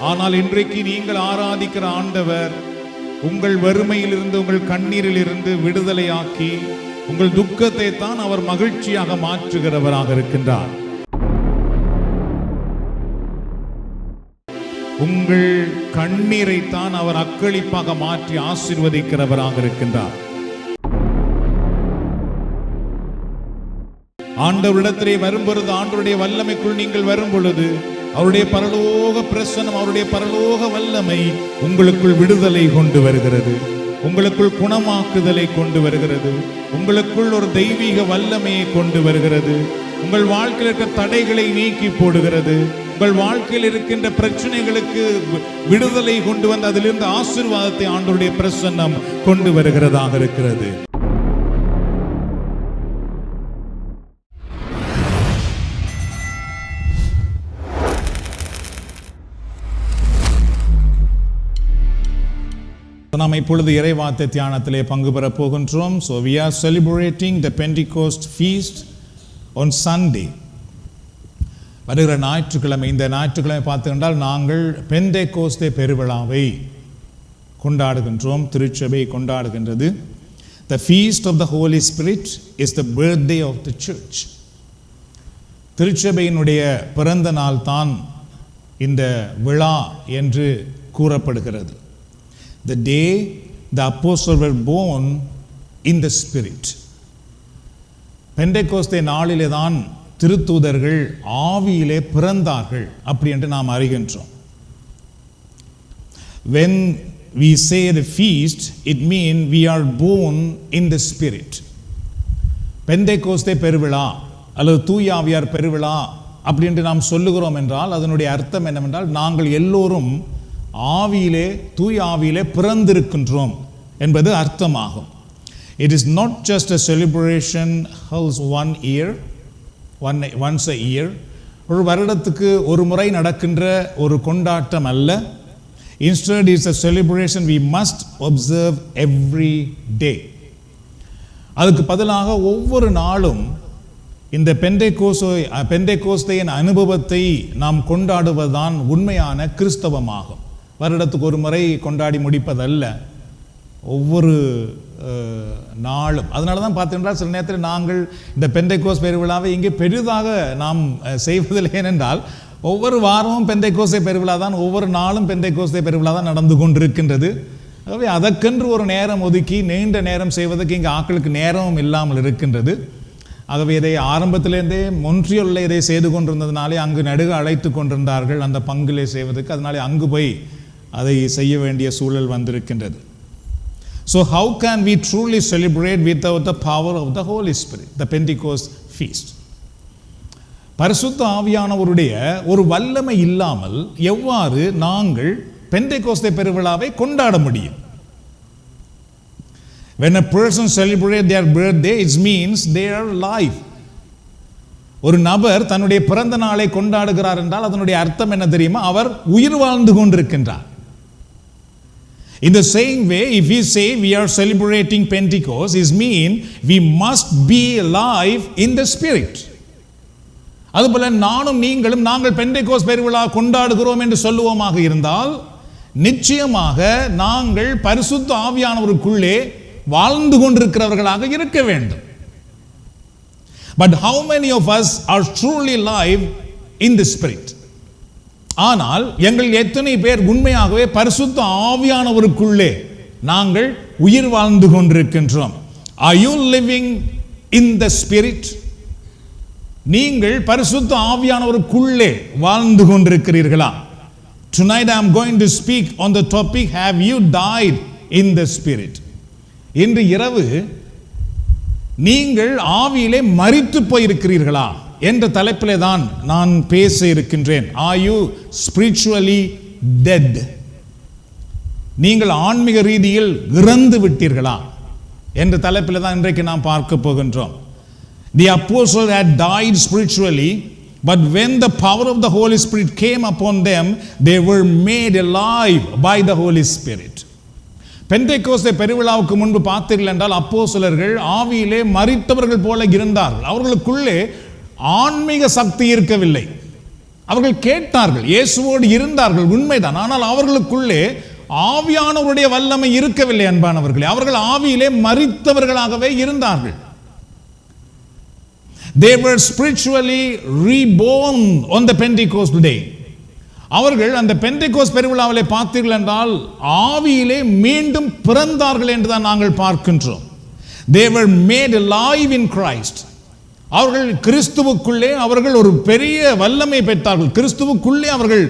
ஆனால் இன்றைக்கு நீங்கள் ஆராதிக்கிற ஆண்டவர் உங்கள் வறுமையிலிருந்து, உங்கள் கண்ணீரிலிருந்து விடுதலையாக்கி உங்கள் துக்கத்தை தான் அவர் மகிழ்ச்சியாக மாற்றுகிறவராக இருக்கின்றார். உங்கள் கண்ணீரை தான் அவர் அக்களிப்பாக மாற்றி ஆசீர்வதிக்கிறவராக இருக்கின்றார். ஆண்டவரிடத்திலே வரும்பொழுது, ஆண்டவருடைய வல்லமைக்குள் நீங்கள் வரும் பொழுது, அவருடைய பரலோக பிரசன்னம், அவருடைய பரலோக வல்லமை உங்களுக்குள் விடுதலை கொண்டு வருகிறது, உங்களுக்குள் குணமாக்குதலை கொண்டு வருகிறது, உங்களுக்குள் ஒரு தெய்வீக வல்லமையை கொண்டு வருகிறது, உங்கள் வாழ்க்கையில் இருக்கிற தடைகளை நீக்கி போடுகிறது, உங்கள் வாழ்க்கையில் இருக்கின்ற பிரச்சனைகளுக்கு விடுதலை கொண்டு வந்து அதிலிருந்து ஆசீர்வாதத்தை ஆண்டவருடைய பிரசன்னம் கொண்டு வருகிறதாக இருக்கிறது. நாம் இப்பொழுது இறைவார்த்தை தியானத்திலே பங்கு பெற போகின்றோம். So we are celebrating the Pentecost feast on Sunday. வருகிற ஞாயிற்றுக்கிழமை, இந்த ஞாயிற்றுக்கிழமை பார்த்துக்கொண்டால் நாங்கள் பெந்தேகோஸ்தே பெருவிழாவை கொண்டாடுகின்றோம், திருச்சபை கொண்டாடுகின்றது. The feast of the Holy Spirit is the birthday of the church. திருச்சபையினுடைய பிறந்த நாள் தான் இந்த விழா என்று கூறப்படுகிறது. The day the apostles were born in the Spirit. Pentecost நாளிலே தான் திருத்தூதர்கள் ஆவியிலே பிறந்தார்கள் அப்படி என்று நாம் அறிகின்றோம். When we say the feast, it means we are born in the Spirit. Pentecost பெருவிழா அல்லது தூய ஆவியார் பெருவிழா அப்படி என்று நாம் சொல்லுகிறோம் என்றால் அதனுடைய அர்த்தம் என்னவென்றால் நாங்கள் எல்லோரும் ஆவியிலே, தூய ஆவியிலே பிறந்திருக்கின்றோம் என்பது அர்த்தமாகும். It is not just a celebration held once a year. ஒரு வருடத்துக்கு ஒரு முறை நடக்கின்ற ஒரு கொண்டாட்டம் அல்ல. Instead, it is a celebration we must observe every day. அதுக்கு பதிலாக ஒவ்வொரு நாளும் இந்த பெந்தேகோஸ்தேயின் அனுபவத்தை நாம் கொண்டாடுவதுதான் உண்மையான கிறிஸ்தவமாகும். வருடத்துக்கு ஒரு முறை கொண்டாடி முடிப்பதல்ல, ஒவ்வொரு நாளும். அதனால தான் பார்த்தீங்கன்னா சில நேரத்தில் நாங்கள் இந்த பெந்தேகோஸ்தே பெருவிழாவை இங்கே பெரிதாக நாம் செய்வதில்லை. ஏனென்றால் ஒவ்வொரு வாரமும் பெந்தேகோஸ்தே பெருவிழா தான், ஒவ்வொரு நாளும் பெந்தேகோஸ்தே பெருவிழா தான் நடந்து கொண்டிருக்கின்றது. ஆகவே அதற்கென்று ஒரு நேரம் ஒதுக்கி நீண்ட நேரம் செய்வதற்கு இங்கே ஆட்களுக்கு நேரமும் இல்லாமல் இருக்கின்றது. ஆகவே இதை ஆரம்பத்திலேருந்தே மொன்ட்ரியலில் இதை செய்து கொண்டிருந்ததுனாலே அங்கு நடுக அழைத்து கொண்டிருந்தார்கள் அந்த பங்கிலே செய்வதற்கு. அதனாலே அங்கு போய் அதை செய்ய வேண்டிய சூழல் வந்திருக்கின்றது. So how can we truly celebrate without the power of the Holy Spirit, the Pentecost feast? பரிசுத்த ஆவியானவருடைய ஒரு வல்லமை இல்லாமல் எவ்வாறு நாங்கள் பெந்தேகோஸ்தே பெருவிழாவை கொண்டாட முடியும்? When a person celebrates their birthday, it means they are alive. ஒரு நபர் தன்னுடைய பிறந்த நாளை கொண்டாடுகிறார் என்றால் அதனுடைய அர்த்தம் என்ன தெரியுமா? அவர் உயிர் வாழ்ந்து கொண்டிருக்கின்றார். In the same way, if we say we are celebrating Pentecost, it means we must be alive in the Spirit. அதுபோல நானும் நீங்களும் நாங்கள் பெந்தேகோஸ்தே பெருவிழா கொண்டாடுகிறோம் என்று சொல்லுவோமாக இருந்தால் நிச்சயமாக நாங்கள் பரிசுத்த ஆவியானவருக்குள்ளே வாழ்ந்து கொண்டிருக்கிறவர்களாக இருக்க வேண்டும். But how many of us are truly alive in the Spirit? ஆனால் எங்கள் எத்தனை பேர் உண்மையாகவே பரிசுத்த ஆவியானவருக்குள்ளே நாங்கள் உயிர் வாழ்ந்து கொண்டிருக்கின்றோம்? Are you living in the Spirit? நீங்கள் பரிசுத்த ஆவியானவருக்குள்ளே வாழ்ந்து கொண்டிருக்கிறீர்களா? Tonight I am going to speak on the topic, have you died in the Spirit? இன்று இரவு நீங்கள் ஆவியிலே மரித்து போயிருக்கிறீர்களா என்ற தலைப்பிலே தான் நான் பேச இருக்கின்றேன். Are you spiritually dead? நீங்கள் ஆன்மீக ரீதியில் இறந்து விட்டீர்களா என்ற தலைப்பிலே தான் இன்றைக்கு நாம் பார்க்க போகின்றோம். The apostles had died spiritually, but when the power of the Holy Spirit came upon them, they were made alive by the Holy Spirit. Pentecost பெருவிழாவுக்கு முன்பு பார்த்தீர்கள் என்றால் அப்போஸ்தலர்கள் ஆவியிலே மரித்தவர்கள் போல இருந்தார்கள். அவர்களுக்குள்ளே ஆன்மீக சக்தி இருக்கவில்லை. அவர்கள் கேட்டார்கள், இயேசுவோடு இருந்தார்கள், உண்மைதான். ஆனால் அவர்களுக்குள்ளே ஆவியானவருடைய வல்லமை இருக்கவில்லை அன்பானவர்களே. அவர்கள் ஆவியிலே மரித்தவர்களாகவே இருந்தார்கள். They were spiritually reborn on the Pentecost day. அவர்கள் அந்த பெந்தெகோஸ்து பெருவிழாவிலே பார்த்தீர்கள் என்றால் ஆவியிலே மீண்டும் பிறந்தார்கள் என்றுதான் நாங்கள் பார்க்கின்றோம். They were made alive in Christ. அவர்கள் கிறிஸ்துவுக்குள்ளே அவர்கள் ஒரு பெரிய வல்லமை பெற்றார்கள், கிறிஸ்துவுக்குள்ளே அவர்கள்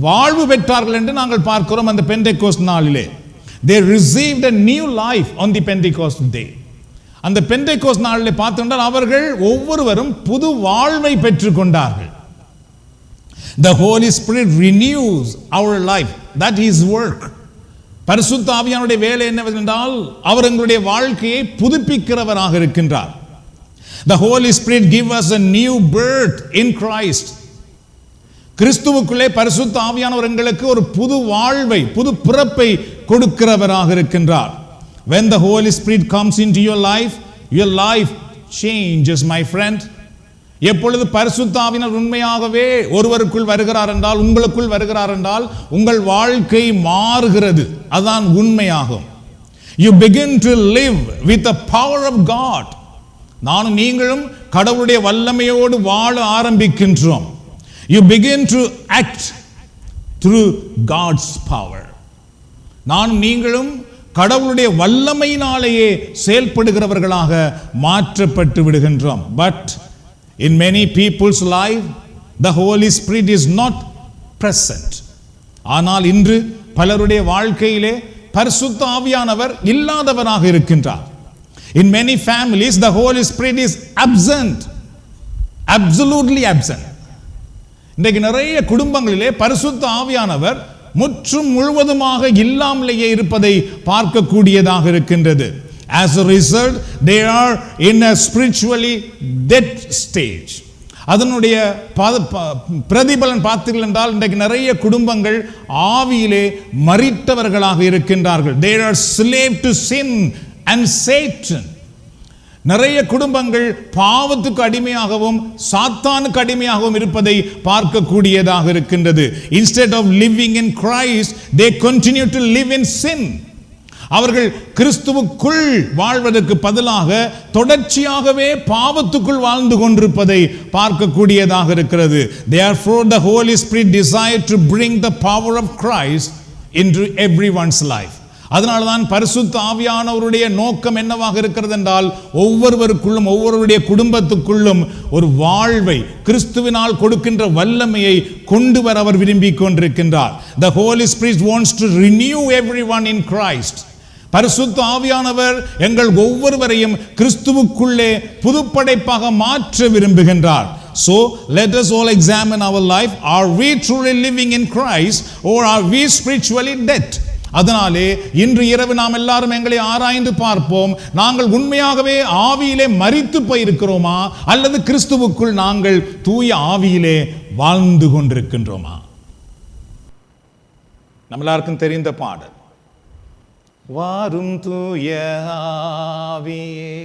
வாழ்வு பெற்றார்கள் என்று நாங்கள் பார்க்கிறோம் அந்த பெந்தெகோஸ்து நாளிலே. They received a new life on the Pentecost day. அந்த பெந்தெகோஸ்து நாளிலே பார்த்தீர்கள் அவர்கள் ஒவ்வொருவரும் புது வாழ்வை பெற்றுக் கொண்டார்கள். The Holy Spirit renews our life. That is work. பரிசுத்த ஆவியானுடைய வேலை என்னவென்றால் அவர் எங்களுடைய வாழ்க்கையை புதுப்பிக்கிறவராக இருக்கின்றார். The Holy Spirit gives us a new birth in Christ. கிறிஸ்துவுக்குள்ளே பரிசுத்த ஆவியானவர் எங்களுக்கு ஒரு புது வாழ்வை, புது பிறப்பை கொடுக்கிறவராக இருக்கின்றார். When the Holy Spirit comes into your life changes, my friend. எப்பொழுது பரிசுத்த ஆவியானவர் உண்மையாகவே ஒருவருக்குள் வருகிறார் என்றால், உங்களுக்குள் வருகிறார் என்றால் உங்கள் வாழ்க்கை மாறுகிறது. அதுதான் உண்மையாகும். You begin to live with the power of God. நானும் நீங்களும் கடவுளுடைய வல்லமையோடு வாழ ஆரம்பிக்கின்றோம். You begin to act through God's power. நானும் நீங்களும் கடவுளுடைய வல்லமையினாலேயே செயல்படுகிறவர்களாக மாற்றப்பட்டு விடுகின்றோம். But in many people's life the Holy Spirit is not present. ஆனால் இன்று பலருடைய வாழ்க்கையிலே பரிசுத்த ஆவியானவர் இல்லாதவராக இருக்கின்றார். In many families the Holy Spirit is absent, absolutely absent. இன்றைக்கு நிறைய குடும்பங்களிலே பரிசுத்த ஆவியானவர் முற்றும் முழுவதுமாக இல்லாமலேயே இருப்பதை பார்க்கக்கூடியதாக இருக்கின்றது. As a result, they are in a spiritually dead stage. அதனுடைய பிரதிபலன் பார்த்தீர்கள் என்றால் இன்றைக்கு நிறைய குடும்பங்கள் ஆவியிலே மரித்தவர்களாக இருக்கின்றார்கள். They are slave to sin and Satan. நிறைய குடும்பங்கள் பாவத்துக்கு அடிமையாகவும் சாத்தானுக்கு அடிமையாகவும் இருப்பதை பார்க்கக்கூடியதாக இருக்கின்றது. Instead of living in Christ, they continue to live in sin. அவர்கள் கிறிஸ்துவுக்குள் வாழ்வதற்கு பதிலாக தொடர்ச்சியாகவே பாவத்துக்குள் வாழ்ந்து கொண்டிருப்பதை பார்க்கக்கூடியதாக இருக்கிறது. Therefore the Holy Spirit desired to bring the power of Christ into everyone's life. அதனால்தான் பரிசுத்த ஆவியானவருடைய நோக்கம் என்னவாக இருக்கிறது என்றால் ஒவ்வொருவருக்குள்ளும் ஒவ்வொருவருடைய குடும்பத்துக்குள்ளும் ஒரு வாழ்வை கிறிஸ்துவினால் கொடுக்கின்ற வல்லமையை கொண்டு வர அவர் விரும்பி கொண்டிருக்கின்றார். The Holy Spirit wants to renew everyone in Christ. பரிசுத்த ஆவியானவர் எங்கள் ஒவ்வொருவரையும் கிறிஸ்துவுக்குள்ளே புதுப்படைப்பாக மாற்ற விரும்புகின்றார். So let us all examine our life. Are we truly living in Christ or are we spiritually dead? அதனாலே இன்று இரவு நாம் எல்லாரும் எங்களை ஆராய்ந்து பார்ப்போம். நாங்கள் உண்மையாகவே ஆவியிலே மரித்து போயிருக்கிறோமா அல்லது கிறிஸ்துவுக்குள் நாங்கள் தூய ஆவியிலே வாழ்ந்து கொண்டிருக்கின்றோமா? நம்ம எல்லாருக்கும் தெரிந்த பாடல், வாரும் தூய ஆவியே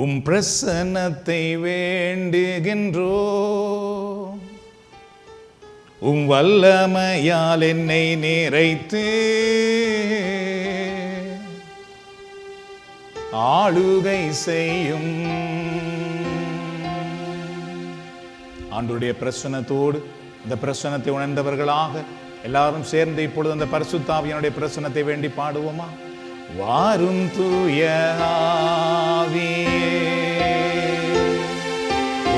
உம் பிரசன்னத்தை வேண்டுகின்றோம், உம் வல்லமையால் என்னை நிறைத்து ஆளுகை செய்யும். ஆண்டவருடைய பிரசன்னத்தோடு இந்த பிரசன்னத்தை உணர்ந்தவர்களாக எல்லாரும் சேர்ந்து இப்பொழுது அந்த பரிசுத்த ஆவியானுடைய பிரசன்னத்தை வேண்டி பாடுவோமா? வாரும் தூய ஆவியே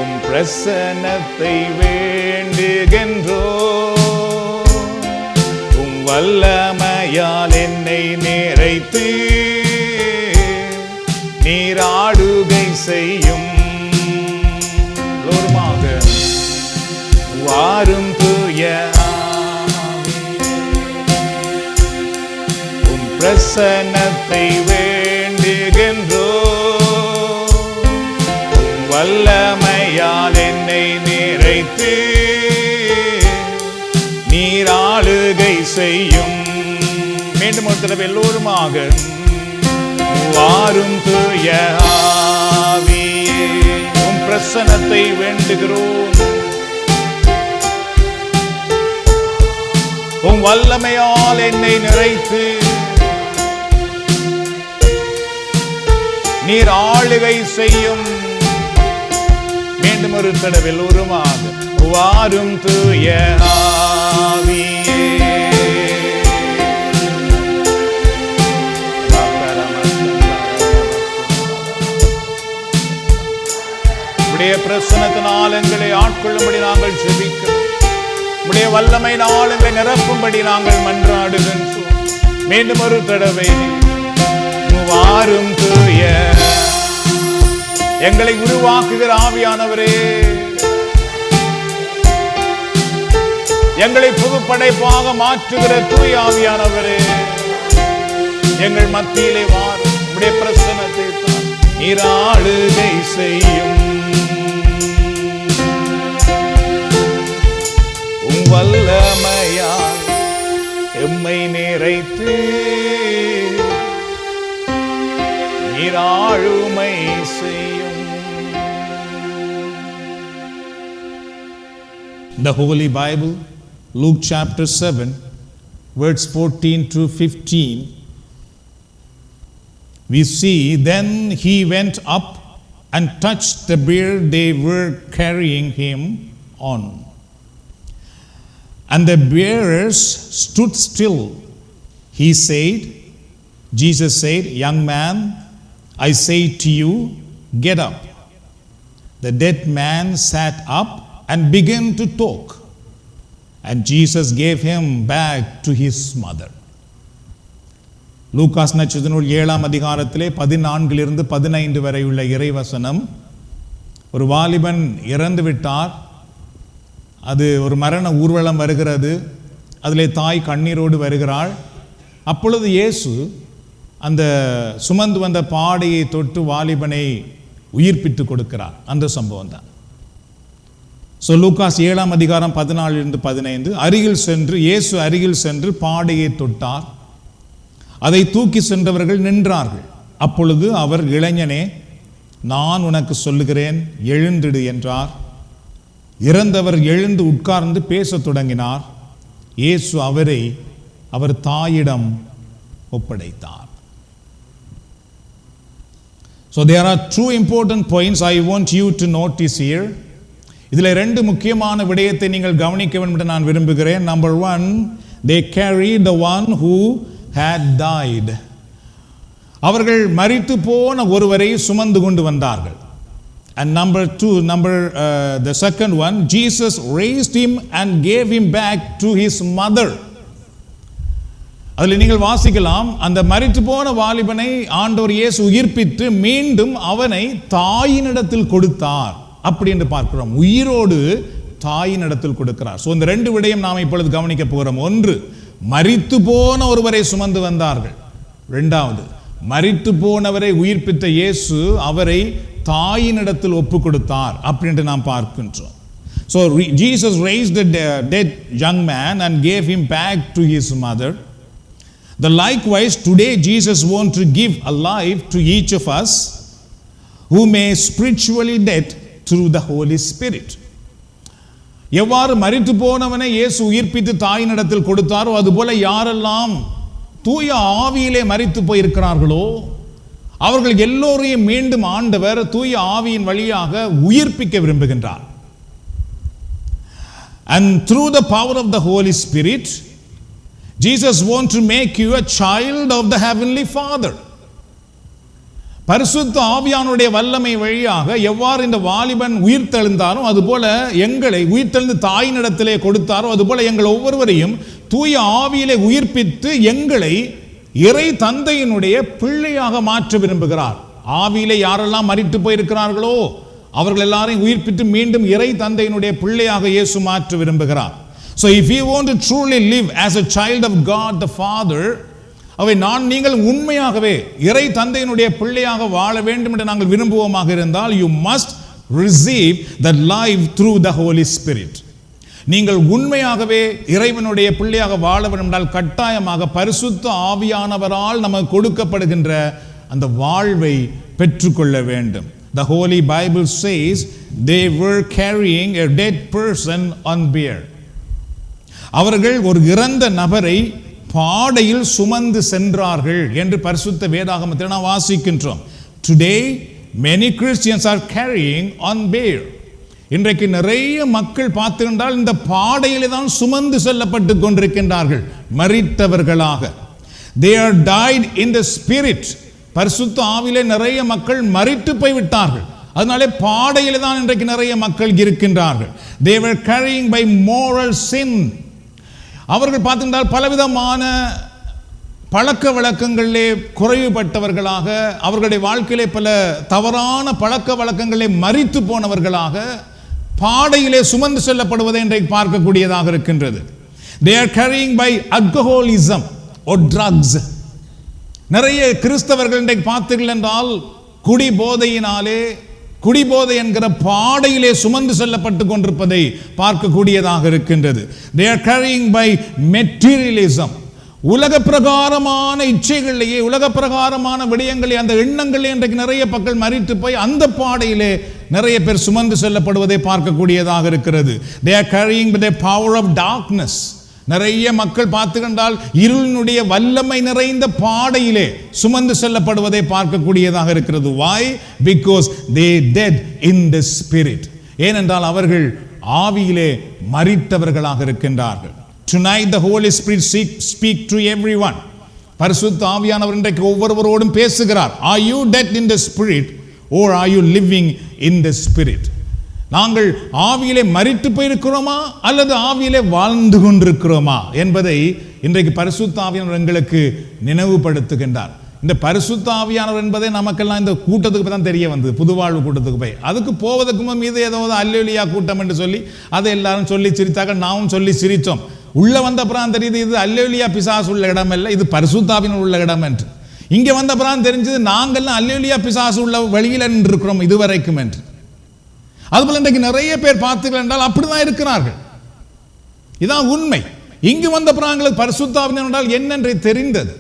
உம் பிரசன்னத்தை வேண்டுகின்றோம், உம் வல்லமையால் என்னை நிறைத்து நீராடுகை செய்யும். வாரும் தூய உம் பிரசன்னத்தை வேண்டுகின்றோம், வல்லமையால் என்னை நிறைத்து நீராளுகை செய்யும். மீண்டும் ஒரு தடவை எல்லோருமாக வாரும் தூய ஆவியே உம் பிரசன்னத்தை வேண்டுகிறோம். உம் வல்லமையால் என்னை நிறைத்து நீர் ஆளுகை செய்யும். மீண்டும் ஒரு தடவை உருமாக வாரும் தூய ஆவியே. உம்முடைய பிரசன்னத்தினால் எங்களை ஆட்கொள்ளும்படி நாங்கள் ஜெபிக்கிறோம். உம்முடைய வல்லமையினால் எங்களை நிரப்பும்படி நாங்கள் மன்றாடுகின்றோம். மீண்டும் ஒரு தடவை வாரும் தூய எங்களை உருவாக்குகிற ஆவியானவரே, எங்களை புது படைப்பாக மாற்றுகிற தூய ஆவியானவரே, எங்கள் மத்தியிலே வாரும். உம்முடைய பிரசன்னத்தை நீர் ஆளுகை செய்யும். உம் வல்லமையால் எம்மை நிறைத்து நீர் ஆளுமை செய்யும். The Holy Bible, Luke chapter 7, verse 14 to 15, we see, then he went up and touched the bier they were carrying him on. And the bearers stood still. He said, Jesus said, young man, I say to you, get up. The dead man sat up and began to talk. And Jesus gave him back to his mother. Lucas நட்சத்திர நூல் 7ஆம் அதிகாரத்திலே 14 15 வரை உள்ள இறைவசனம். ஒரு வாலிபன் இறந்து விட்டார். அது ஒரு மரண ஊர்வலம் வருகிறது. அதிலே தாய் கண்ணீரோடு வருகிறாள். அப்பொழுது இயேசு அந்த சுமந்து வந்த பாடையை தொட்டு வாலிபனை உயிர்ப்பித்து கொடுக்கிறார். அந்த சம்பவம் தான். ஸோ லூகாஸ் 7ஆம் அதிகாரம் 14 15, அருகில் சென்று இயேசு அருகில் சென்று பாடையை தொட்டார். அதை தூக்கி சென்றவர்கள் நின்றார்கள். அப்பொழுது அவர், இளைஞனே, நான் உனக்கு சொல்லுகிறேன், எழுந்திடு என்றார். இறந்தவர் எழுந்து உட்கார்ந்து பேசத் தொடங்கினார். இயேசு அவரை அவர் தாயிடம் ஒப்படைத்தார். So there are two important points I want you to notice here. இதில் ரெண்டு முக்கியமான விடயத்தை நீங்கள் கவனிக்க வேண்டும் என்று நான் விரும்புகிறேன். Number one, they carried the one who had died. அவர்கள் மரித்து போன ஒருவரை சுமந்து கொண்டு வந்தார்கள். And the second one, Jesus raised him and gave him back to his mother. அதில் நீங்கள் வாசிக்கலாம், அந்த மரித்து போன வாலிபனை ஆண்டவர் இயேசு உயிர்ப்பித்து மீண்டும் அவனை தாயினிடத்தில் கொடுத்தார். அப்படி என்று பார்க்கிறோம். உயிரோடு தாயினிடத்தில் கொடுக்கிறார். ஸோ இந்த ரெண்டு விடயம் நாம் இப்பொழுது கவனிக்க போகிறோம். ஒன்று, மரித்து போன ஒருவரை சுமந்து வந்தார்கள். இரண்டாவது, மரித்து போனவரை உயிர்ப்பித்த இயேசு அவரை தாயினிடத்தில் ஒப்பு கொடுத்தார் அப்படின்னு நாம் பார்க்கின்றோம். So Jesus raised the dead young man and gave him back to his mother. Likewise, today Jesus wants to give a life to each of us who may spiritually dead through the Holy Spirit. எவ்வாறு மரித்து போனவனை இயேசு உயிர்ப்பித்து தாயினிடத்தில் கொடுத்தாரோ அதுபோல யாரெல்லாம் தூய ஆவியிலே மரித்து போயிருக்கிறார்களோ அவர்கள் எல்லோரையும் மீண்டும் ஆண்டவர் தூய ஆவியின் வழியாக உயிர்ப்பிக்க விரும்புகின்றார். And through the power of the Holy Spirit, Jesus wants to make you a child of the Heavenly Father. பரிசுத்த ஆவியானுடைய வல்லமை வழியாக எவ்வாறு இந்த வாலிபன் உயிர்த்தெழுந்தாரோ அதுபோல எங்களை உயிர்த்தெழுந்து தாயினிடத்திலே கொடுத்தாரோ அதுபோல எங்கள் ஒவ்வொருவரையும் தூய ஆவியிலே உயிர்ப்பித்து எங்களை இறை தந்தையினுடைய பிள்ளையாக மாற்ற விரும்புகிறார். ஆவியிலே யாரெல்லாம் மரித்து போயிருக்கிறார்களோ அவர்கள் எல்லாரையும் உயிர்ப்பித்து மீண்டும் இறை தந்தையினுடைய பிள்ளையாக இயேசு மாற்ற விரும்புகிறார். So if you want to truly live as a child of God the Father, அவை நீங்கள் உண்மையாகவே இறை தந்தையினுடைய பிள்ளையாக வாழ வேண்டும் என்று நாங்கள் விரும்புவோமாக இருந்தால், you must receive that life through the Holy Spirit. நீங்கள் உண்மையாகவே இறைவனுடைய பிள்ளையாக வாழ வேண்டும் என்றால் கட்டாயமாக பரிசுத்த ஆவியானவரால் நமக்கு கொடுக்கப்படுகின்ற அந்த வாழ்வை பெற்றுக்கொள்ள வேண்டும். The Holy Bible says they were carrying a dead person on bier. அவர்கள் ஒரு இறந்த நபரை பாடையில் சுமந்து சென்றார்கள் என்று பரிசுத்த வேதாகமத்தில் நாம் வாசிக்கின்றோம். Today many Christians are carrying on bier. இன்றைக்கு நிறைய மக்கள் பார்த்துக்கின்றால் இந்த பாடையிலே தான் சுமந்து செல்லப்பட்டு கொண்டிருக்கின்றார்கள் மரித்தவர்களாக. They are died in the spirit. பரிசுத்த ஆவியிலே நிறைய மக்கள் மரித்து போய் விட்டார்கள். அதனாலே பாடையிலே தான் இன்றைக்கு நிறைய மக்கள் இருக்கின்றார்கள். They were carrying by moral sin. அவர்கள் பார்த்திருந்தால் பலவிதமான பழக்க வழக்கங்களிலே குறைவுபட்டவர்களாக, அவர்களுடைய வாழ்க்கையிலே பல தவறான பழக்க வழக்கங்களிலே மரித்து போனவர்களாக பாடையிலே சுமந்து செல்லப்படுவதை இன்றைக்கு பார்க்கக்கூடியதாக இருக்கின்றது. They are carrying by alcoholism or drugs. நிறைய கிறிஸ்தவர்கள் இன்றைக்கு பார்த்தீர்கள் என்றால் குடிபோதை என்கிற பாடையிலே சுமந்து செல்லப்பட்டு கொண்டிருப்பதை பார்க்கக்கூடியதாக இருக்கின்றது. They are carrying by materialism. உலக பிரகாரமான இச்சைகளிலேயே, உலக பிரகாரமான விடயங்களே, அந்த எண்ணங்களே இன்றைக்கு நிறைய மக்கள் மரித்து போய் அந்த பாடையிலே நிறைய பேர் சுமந்து செல்லப்படுவதை பார்க்கக்கூடியதாக இருக்கிறது. They are carrying by the power of darkness. நிறைய மக்கள் பார்த்துக்கொண்டால் இருளினுடைய வல்லமை நிறைந்த பாடையிலே சுமந்து செல்லப்படுவதை பார்க்கக்கூடியதாக இருக்கிறது. Why? Because they dead in the spirit. ஏனென்றால் அவர்கள் ஆவியிலே மரித்தவர்களாக இருக்கின்றார்கள். Tonight the Holy Spirit speak to everyone. பரிசுத்த ஆவியானவர் இன்றைக்கு ஒவ்வொருவரோடும் பேசுகிறார். Are you dead in the spirit or are you living in the spirit? நாங்கள் ஆவியிலே மரித்து போயிருக்கிறோமா அல்லது ஆவியிலே வாழ்ந்து கொண்டிருக்கிறோமா என்பதை இன்றைக்கு பரிசுத்த ஆவியானவர் எங்களுக்கு நினைவுபடுத்துகின்றார். இந்த பரிசுத்த ஆவியானவர் என்பதை நமக்கெல்லாம் இந்த கூட்டத்துக்கு தான் தெரிய வந்தது, புதுவாழ்வு கூட்டத்துக்கு போய். அதுக்கு போவதற்கு மீது ஏதாவது அல்லேலூயா கூட்டம் என்று சொல்லி அதை எல்லாரும் சொல்லி சிரித்தார்கள், நாமும் சொல்லி சிரித்தோம். உள்ள வந்த பிரான் தெரியுது இது அல்லேலூயா பிசாசு உள்ள இடம் இல்லை, இது பரிசுத்த ஆவியானவர் உள்ள இடம் என்று. இங்கே வந்த பிரான் தெரிஞ்சது நாங்கள்லாம் அல்லேலூயா பிசாசு உள்ள வழியில் நின்றிருக்கிறோம் இதுவரைக்கும் என்று. அதுபோல இன்றைக்கு நிறைய பேர் பார்த்தீர்கள் என்றால் அப்படிதான் இருக்கிறார்கள். இதான் உண்மை. இங்கு வந்த பிராங்களுக்கு பரிசுத்த ஆவியானவர் என்றால் என்னென்று தெரிந்தது.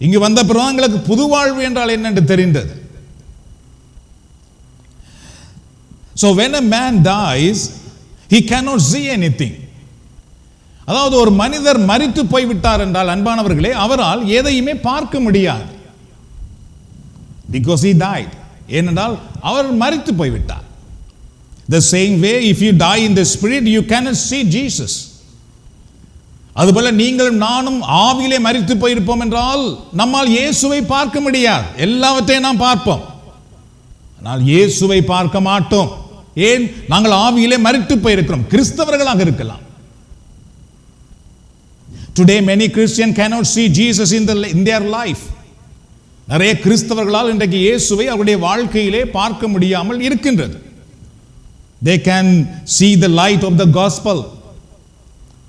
இங்கு வந்த பிராங்களுக்கு புது வாழ்வு என்றால் என்னென்று தெரிந்தது. So when a man dies, he cannot see anything. அதாவது ஒரு மனிதர் மரித்து போய்விட்டார் என்றால் அன்பானவர்களே, அவரால் எதையுமே பார்க்க முடியாது. Because he died. ஏனென்றால் அவர் மரித்து போய்விட்டார். The same way, if you die in the spirit, you cannot see Jesus. அதுபோல நீங்களும் நானும் ஆவியிலே மரித்து போயிருப்போம் என்றால் நம்மால் இயேசுவை பார்க்க முடியாது. எல்லாவற்றையும் நாம் பார்ப்போம், ஆனால் இயேசுவை பார்க்க மாட்டோம். ஏன்? நாங்கள் ஆவியிலே மரித்து போயிருக்கிறோம். கிறிஸ்தவர்களாக இருக்கலாம். Today many Christians cannot see Jesus in their life. நிறைய கிறிஸ்தவர்களால் இன்றைக்கு இயேசுவை அவருடைய வாழ்க்கையிலே பார்க்க முடியாமல் இருக்கின்றது. They can see the light of the gospel.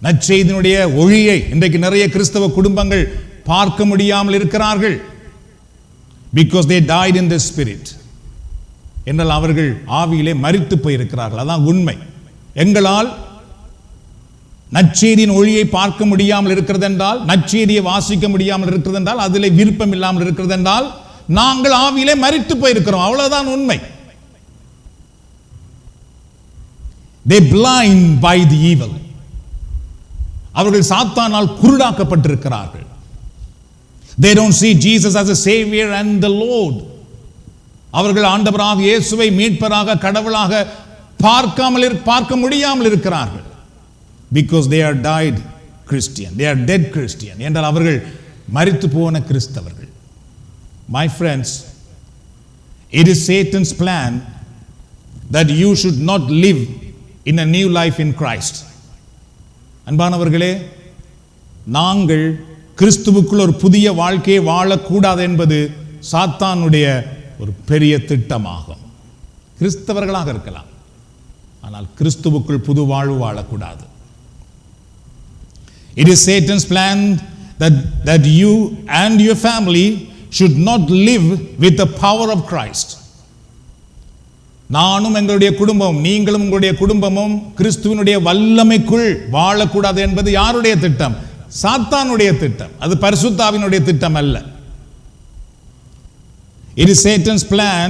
நற்செய்தியினுடைய ஒளியை இன்றைக்கு நிறைய கிறிஸ்தவ குடும்பங்கள் பார்க்க முடியாமல் இருக்கிறார்கள். Because they died in the spirit. என்றால் அவர்கள் ஆவியிலே மரித்து போயிருக்கிறார்கள். அதான் உண்மை. எங்களால் நற்செய்தியின் ஒளியை பார்க்க முடியாமல் இருக்கிறது என்றால், நற்செய்தியை வாசிக்க முடியாமல் இருக்கிறது என்றால், அதிலே விருப்பம் இல்லாமல் இருக்கிறது என்றால் நாங்கள் ஆவியிலே மரித்து போயிருக்கிறோம். அவ்வளவுதான் உண்மை. They blind by the evil. அவர்கள் சாத்தானால் குருடாக்கப்பட்டிருக்கிறார்கள். They don't see Jesus as a savior and the Lord. அவர்கள் ஆண்டவராக இயேசுவை மீட்பராக கடவுளாக பார்க்க முடியாமல் இருக்கிறார்கள். Because they are died Christian. They are dead Christian. என்றால் அவர்கள் மரித்து போன கிறிஸ்தவர்கள். My friends, it is Satan's plan that you should not live in a new life in Christ. அன்பானவர்களே, நாங்கள் கிறிஸ்துவுக்குள் ஒரு புதிய வாழ்க்கையை வாழக்கூடாது என்பது சாத்தானுடைய ஒரு பெரிய திட்டமாகும். கிறிஸ்தவர்களாக இருக்கலாம், ஆனால் கிறிஸ்துவுக்குள் புது வாழ்வு வாழக்கூடாது. It is Satan's plan that you and your family should not live with the power of Christ. நானும் எங்களுடைய குடும்பம், நீங்களும் உங்களுடைய குடும்பமும் கிறிஸ்துவினுடைய வல்லமைக்குள் வாழக்கூடாது என்பது யாருடைய திட்டம்? சாத்தானுடைய திட்டம். அது பரிசுத்த ஆவியினுடைய திட்டம் அல்ல. It is Satan's plan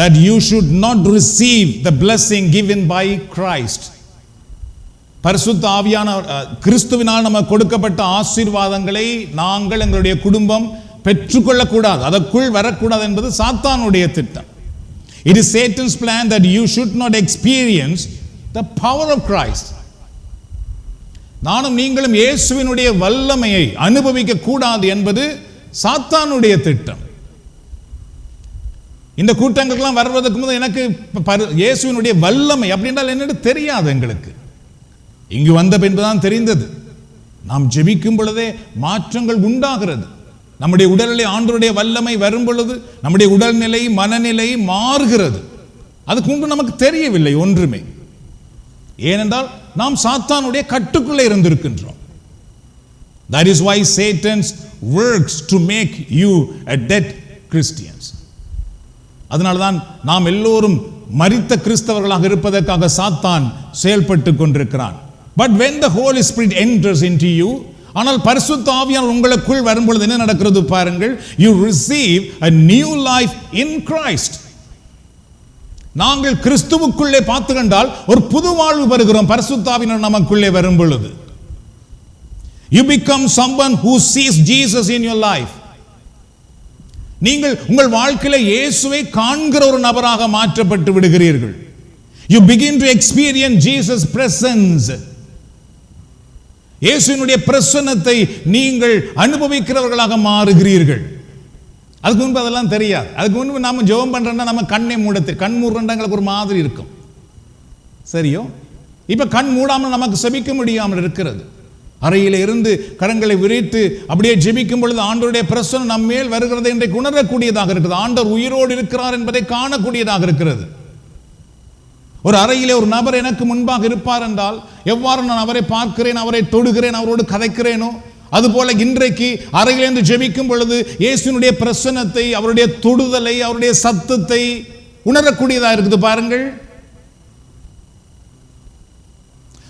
that you should not receive the blessing given by Christ. பரிசுத்த ஆவியான கிறிஸ்துவினால் நமக்கு கொடுக்கப்பட்ட ஆசீர்வாதங்களை நாங்கள் எங்களுடைய குடும்பம் பெற்றுக்கொள்ளக்கூடாது, அதற்குள் வரக்கூடாது என்பது சாத்தானுடைய திட்டம். It is Satan's plan that you should not experience the power of Christ. நானும் நீங்களும் இயேசுவினுடைய வல்லமையை அனுபவிக்க கூடாது என்பது சாத்தானுடைய திட்டம். இந்த கூட்டங்களுக்கெல்லாம் வருவதற்கு முன்பு எனக்கு இயேசுவினுடைய வல்லமை அப்படின்றால் என்னன்னு தெரியாது. எங்களுக்கு இங்கு வந்த பின்புதான் தெரிந்தது. நாம் ஜெபிக்கும் பொழுதே மாற்றங்கள் உண்டாகிறது. நம்முடைய உடலிலே ஆண்டவருடைய வல்லமை வரும் பொழுது நம்முடைய உடல்நிலை மனநிலை மாறுகிறது. அதுக்கு முன்பு நமக்கு தெரியவில்லை ஒன்றுமே. ஏனென்றால் நாம் சாத்தானுடைய கட்டுக்குள்ளே இருந்திருக்கின்றோம். That is why Satan works to make you a dead Christians. அதனால்தான் நாம் எல்லோரும் மரித்த கிறிஸ்தவர்களாக இருப்பதற்காக சாத்தான் செயல்பட்டு கொண்டிருக்கிறான். But when the Holy Spirit enters into you, ஆனால் பரிசுத்த ஆவியானவர் உங்களுக்குள் வரும்பொழுது என்ன நடக்கிறது பாருங்கள். You receive a new life in Christ. நாங்கள் கிறிஸ்துவுக்குள்ளே பார்த்து கண்டால் ஒரு புது வாழ்வு பெறுகிறோம். பரிசுத்த ஆவியானவர் நமக்குள்ளே வரும் பொழுது you become someone who sees Jesus in your life. நீங்கள் உங்கள் வாழ்க்கையில இயேசுவை காண்கிற ஒரு நபராக மாற்றப்பட்டு விடுகிறீர்கள். You begin to experience Jesus' presence. இயேசுவினுடைய பிரசன்னத்தை நீங்கள் அனுபவிக்கிறவர்களாக மாறுகிறீர்கள். அதுக்கு முன்பு அதெல்லாம் தெரியாது. அதுக்கு முன்பு நாம ஜெபம் பண்றோம்னா நம்ம கண்ணை கண் மூடுறங்களுக்கு ஒரு மாதிரி இருக்கும். சரியோ? இப்ப கண் மூடாமல் நமக்கு செபிக்க முடியாமல் இருக்கிறது. அறையில இருந்து கரங்களை விரித்து அப்படியே ஜெபிக்கும் பொழுது ஆண்டவருடைய பிரசன்னம் நம்ம மேல் வருகிறது இன்றைக்கு உணரக்கூடியதாக இருக்குது. ஆண்டவர் உயிரோடு இருக்கிறார் என்பதை காணக்கூடியதாக இருக்கிறது. ஒரு அறையிலே ஒரு நபர் எனக்கு முன்பாக இருப்பார் என்றால் எவ்வாறு நான் அவரை பார்க்கிறேன், அவரை தொடுகிறேன், அவரோடு கதைக்கிறேனோ அதுபோல இன்றைக்கு அறையிலிருந்து ஜெபிக்கும் பொழுது இயேசுவினுடைய பிரசன்னத்தை, அவருடைய தொடுதலை, அவருடைய சத்தத்தை உணரக்கூடியதாக இருக்குது பாருங்கள்.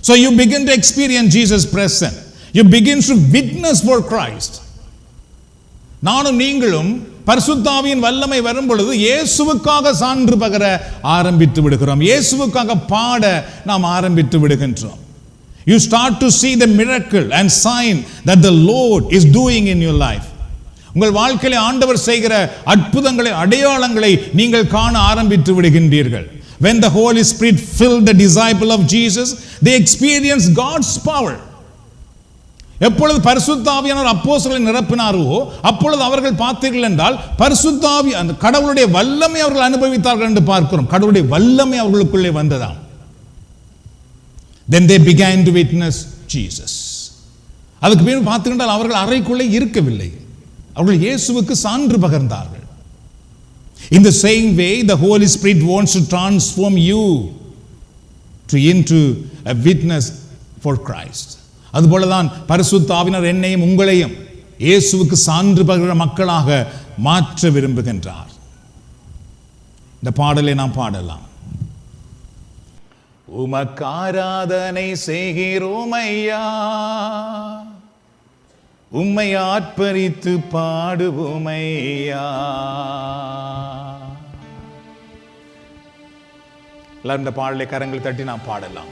So you begin to experience Jesus' presence. You begin to witness for Christ. நானும் நீங்களும் பரிசுத்த ஆவியின் வல்லமை வரும் பொழுது இயேசுவுக்காக சான்று பகர ஆரம்பித்து விடுகிறோம். இயேசுவுக்காக பாட நாம் ஆரம்பித்து விடுகின்றோம். You start to see the miracle and sign that the Lord is doing in your life. உங்கள் வாழ்க்கையிலே ஆண்டவர் செய்கிற அற்புதங்களை, அடையாளங்களை நீங்கள் காண ஆரம்பித்து விடுகின்றீர்கள். When the Holy Spirit filled the disciple of Jesus, they experienced God's power. எப்பொழுது பரிசுத்த ஆவியானவர் அப்போஸ்தலரை நிரப்பினாரோ அப்பொழுது அவர்கள் பார்த்தீர்கள் என்றால் பரிசுத்த ஆவி அந்த கடவுளுடைய வல்லமை அவர்கள் அனுபவித்தார்கள் என்று பார்க்கிறோம். கடவுளுடைய வல்லமை அவர்களுக்குள்ளே வந்ததாம். Then they began to witness Jesus. அதுக்கு பிறகு பார்த்தீர்கள் அவர்கள் அறைக்குள்ளே இருக்கவில்லை, அவர்கள் இயேசுவுக்கு சான்று பகர்ந்தார்கள். In the same way, the Holy Spirit wants to transform you into a witness for Christ. அதுபோலதான் பரிசுத்த ஆவியானவர் என்னையும் உங்களையும் இயேசுவுக்கு சான்று பகர்கிற மக்களாக மாற்ற விரும்புகின்றார். இந்த பாடலை நாம் பாடலாம். உமக்கு ஆராதனை செய்கிறோம் ஐயா, உம்மை ஆர்ப்பரித்து பாடுவோம் ஐயா. இந்த பாடலை கரங்கள் தட்டி நாம் பாடலாம்.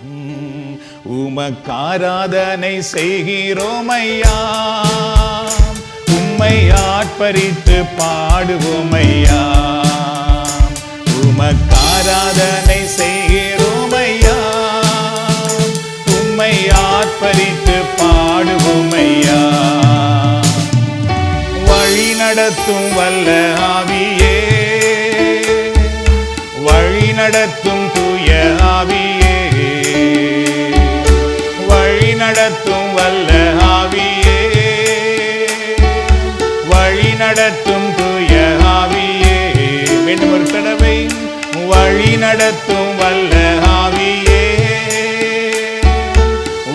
உமக்கு ஆராதனை செய்கிறோம் ஐயா, உம்மை ஆர்ப்பரித்து பாடுவோம் ஐயா. உமக்கு ஆராதனை செய்கிறோம் ஐயா, உம்மை ஆர்ப்பரித்து பாடுவோம் ஐயா. வழி நடத்தும் வல்ல ஆவியே, வழி நடத்தும் தூய ஆவியே, வழி நடத்தும் வல்ல ஆவியே, வழி நடத்தும் தூய ஆவியே. மீண்டும் ஒரு தடவை. வழி நடத்தும் வல்ல ஆவியே,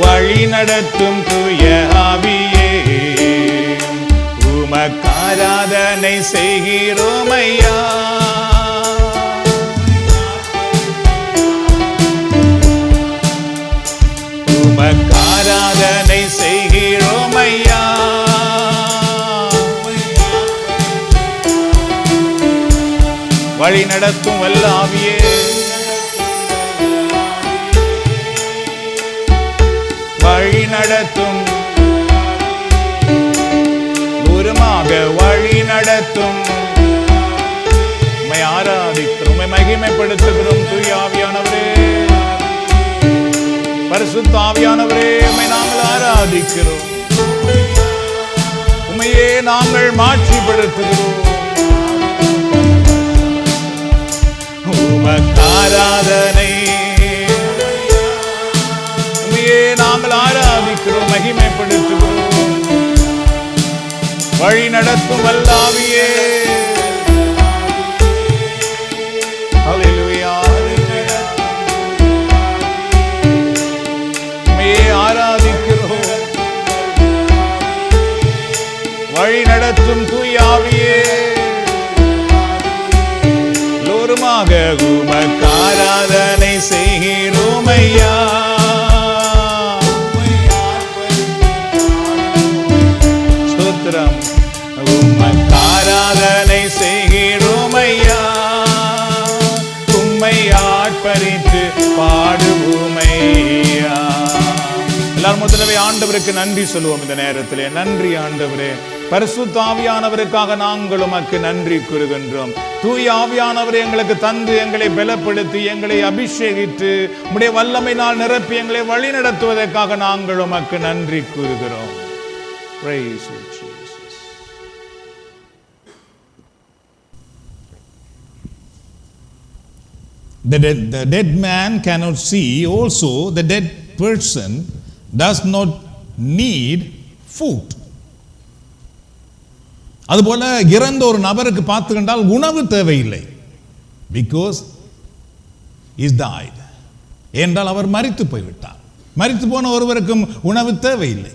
வழி நடத்தும் தூய ஆவியே. உமக்கு ஆராதனை செய்கிறோம் ஐயா, உமக்கு ஆராதனை செய்கிறோம் ஐயா. வழி வழி நடத்தும் வல்ல ஆவியே, வழி நடத்தும், தூரமாக வழி நடத்தும். உம்மை ஆராதிக்கிறோம், உம்மை மகிமைப்படுத்துகிறோம். தூய ஆவியானவரே, பரிசுத்த ஆவியானவரே, உம்மை நாங்கள் ஆராதிக்கிறோம். உம்மையே நாங்கள் மாட்சிப்படுத்துகிறோம். உமக்கு ஆராதனை, உம்மையே நாங்கள் ஆராதிக்கிறோம், மகிமைப்படுத்துகிறோம். வழி நடத்தும் வல்ல ஆவியே, ஹல்லேலூயா, உம்மையே ஆராதிக்கிறோம். வழி நடத்தும் தூய ஆவியே, லோருமாக உமக்கு ஆராதனை செய்கிறோம் ஐயா. ஸ்தோத்திரம், உமக்கு ஆராதனை செய்கிறோம் ஐயா. உம்மை ஆட்பரித்து பாடுவோம் ஐயா. எல்லாரும் முதலவே ஆண்டவருக்கு நன்றி சொல்லுவோம். இந்த நேரத்திலே நன்றி ஆண்டவரே. பரிசுத்த ஆவியானவருக்காக நாங்கள் உமக்கு நன்றி கூறுகின்றோம். தூய ஆவியானவரை எங்களுக்கு தந்து, எங்களை பலப்படுத்தி, எங்களை அபிஷேகித்து, உம்முடைய வல்லமையினால் நிரப்பி எங்களை வழி நடத்துவதற்காக நாங்கள் உமக்கு நன்றி கூறுகிறோம். Praise you, Jesus. The dead man cannot see. Also, the dead person does not need food. அதுபோல இறந்த ஒரு நபருக்கு பார்த்துக்கிட்டால் உணவு தேவையில்லை. Because he died. என்றால் அவர் மரித்து போய்விட்டார். மரித்து போன ஒருவருக்கும் உணவு தேவையில்லை.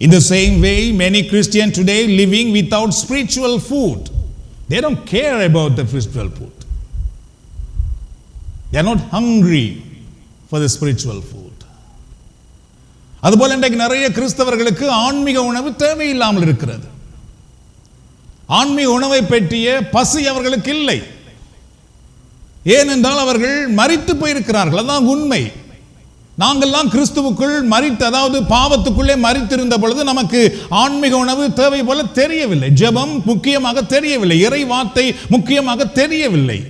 In the same way, many Christians today living without spiritual food. They don't care about the spiritual food. They are not hungry for the spiritual food. அதுபோல இன்றைக்கு நிறைய கிறிஸ்தவர்களுக்கு ஆன்மீக உணவு தேவையில்லாமல் இருக்கிறது. ஆன்மீக உணவை பற்றிய பசி அவர்களுக்கு இல்லை. ஏனென்றால் அவர்கள் மரித்து போயிருக்கிறார்கள். அதான் உண்மை. நாங்கள்லாம் கிறிஸ்துவுக்குள் மரித்து, அதாவது பாவத்துக்குள்ளே மரித்திருந்த பொழுது நமக்கு ஆன்மீக உணவு தேவை போல தெரியவில்லை. ஜெபம் முக்கியமாக தெரியவில்லை. இறை வார்த்தை முக்கியமாக தெரியவில்லை.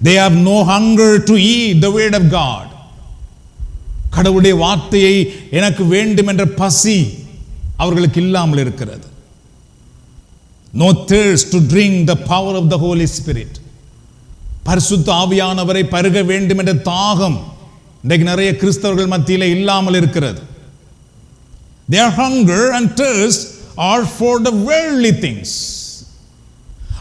They have no hunger to eat the word of God. கடவுளுடைய வார்த்தையை எனக்கு வேண்டும் என்ற பசி அவர்களுக்கு இல்லாமல் இருக்கிறது. No thirst to drink the power of the Holy Spirit. பரிசுத்த ஆவியானவரை பருக வேண்டும் என்ற தாகம் இன்றைக்கு நிறைய கிறிஸ்தவர்கள் மத்தியிலே இல்லாமல் இருக்கிறது. Their hunger and thirst are for the worldly things.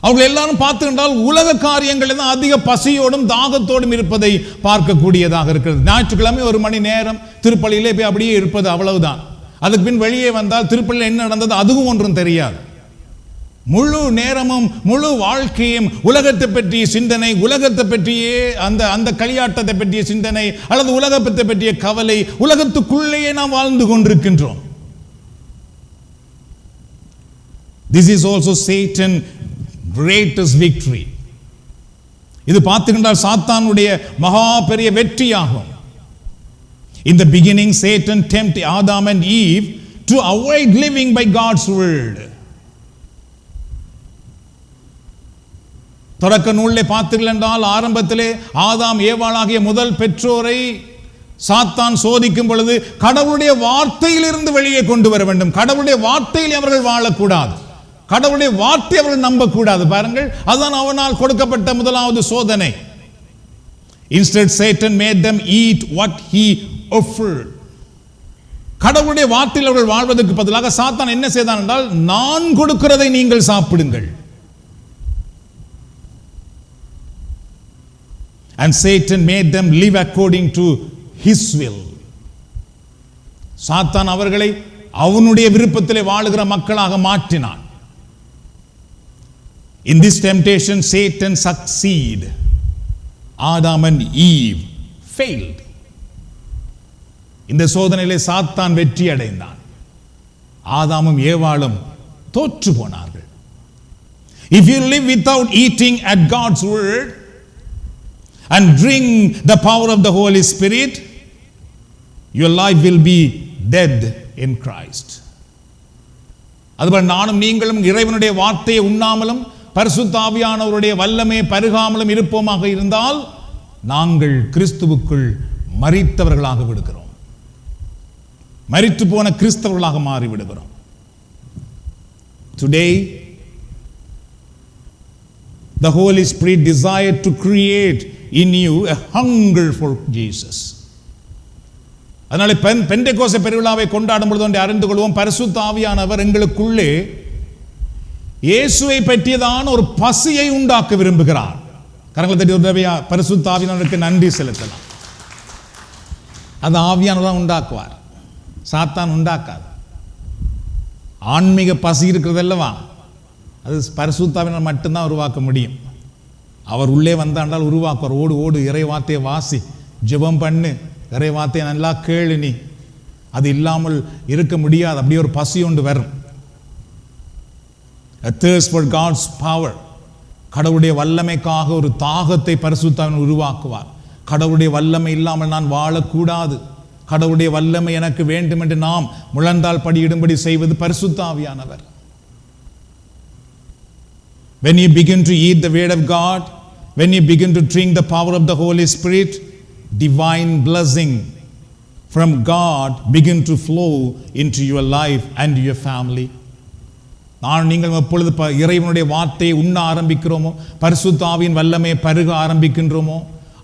அவர்கள் எல்லாரும் பார்த்துக்கிட்டால் உலக காரியங்கள் தான் அதிக பசியோடும் தாகத்தோடும் இருப்பதை பார்க்கக்கூடியதாக இருக்கிறது. ஞாயிற்றுக்கிழமை ஒரு மணி நேரம் திருப்பலியிலே போய் அப்படியே இருப்பது, அவ்வளவுதான். அதுக்கு பின் வெளியே வந்தால் திருப்பலியில் என்ன நடந்தது அதுவும் ஒன்றும் தெரியாது. முழு நேரமும் முழு வாழ்க்கையும் உலகத்தை பற்றிய சிந்தனை, உலகத்தை பற்றியே அந்த களியாட்டத்தை பற்றிய சிந்தனை அல்லது உலகத்தை பற்றிய கவலை, உலகத்துக்குள்ளேயே நாம் வாழ்ந்து கொண்டிருக்கின்றோம். This is also Satan's greatest victory. இது பார்த்துக்கிட்டால் சாத்தானுடைய மகா பெரிய வெற்றியாகும். In the beginning, Satan tempted Adam and Eve to avoid living by God's word. தொடக்க நூலிலே பார்த்தீர்கள் என்றால் ஆரம்பத்திலே ஆதாம் ஏவாளாகிய முதல் பெற்றோரை சாத்தான் சோதிக்கும் பொழுது கடவுளுடைய வார்த்தையிலிருந்து வெளியே கொண்டு வர வேண்டும். கடவுளுடைய வார்த்தையில் அவர்கள் வாழக்கூடாது. கடவுளுடைய வார்த்தை அவர்கள் நம்பக்கூடாது. பாருங்கள், அதுதான் அவனால் கொடுக்கப்பட்ட முதலாவது சோதனை. Instead, Satan made them eat what he offered. கடவுளுடைய வார்த்தையில் அவர்கள் வாழ்வதற்கு பதிலாக சாத்தான் என்ன செய்தான் என்றால், நான் கொடுக்கிறதை நீங்கள் சாப்பிடுங்கள். And Satan made them live according to his will. சாத்தான் அவர்களை அவனுடைய விருப்பத்திலே வாழுகிற மக்களாக மாற்றினான். In this temptation, Satan succeeded. Adam and Eve failed. இந்த சோதனையிலே சாத்தான் வெற்றி அடைந்தான். ஆதாமும் ஏவாளும் தோற்று போனார்கள். If you live without eating at God's word and drink the power of the Holy Spirit, your life will be dead in Christ. அதுபோல் நானும் நீங்களும் இறைவனுடைய வார்த்தையை உண்ணாமலும் பரிசுத்த ஆவியானவருடைய வல்லமை பருகாமலும் இருப்போமாக இருந்தால் நாங்கள் கிறிஸ்துவுக்குள் மரித்தவர்களாக விடுகிறோம். மரித்து போன கிறிஸ்தவர்களாக மாறி விடுகிறோம். Today the Holy Spirit desired to create in you a hunger for Jesus. அதனால பெந்தெகோஸ்தே பெருவிழாவை கொண்டாடும் பொழுது ஒன்றை அறிந்து கொள்வோம். பரிசுத்த ஆவியானவர் எங்களுக்குள்ளே இயேசுவை பற்றியதான ஒரு பசியை உண்டாக்க விரும்புகிறார். கரங்களை தட்டி உதவியா பரிசுத்த ஆவியானவருக்கு நன்றி செலுத்தலாம். அது ஆவியானவர் தான் உண்டாக்குவார், சாத்தான் உண்டாக்காது. ஆன்மீக பசி இருக்கிறது அல்லவா, அது பரிசுத்த ஆவியானவர் மட்டும்தான் உருவாக்க முடியும். அவர் உள்ளே வந்தாண்டால் உருவாக்குவார். ஓடு ஓடு, இறை வார்த்தையை வாசி, ஜெபம் பண்ணு, இறை வார்த்தையை நல்லா கேளு. நீ அது இல்லாமல் இருக்க முடியாது. அப்படியே ஒரு பசி ஒன்று வரும். A thirst for God's power. கடவுளுடைய வல்லமைக்காக ஒரு தாகத்தை பரிசுத்த ஆவியானவர் உருவாக்குவார். கடவுளுடைய வல்லமை இல்லாமல் நான் வாழக்கூடாது, கடவுளுடைய வல்லமை எனக்கு வேண்டும் என்று நாம் முழந்தால் படியிடும்படி செய்வது பரிசுத்த ஆவியானவர். When you begin to eat the word of God, when you begin to drink the power of the Holy Spirit, divine blessing from God begin to flow into your life and your family. நீங்கள் எப்பொழுது இறைவனுடைய வார்த்தையை உண்ண ஆரம்பிக்கிறோமோ, பரிசுத்த ஆவியின் வல்லமையை பருக ஆரம்பிக்கின்றோமோ,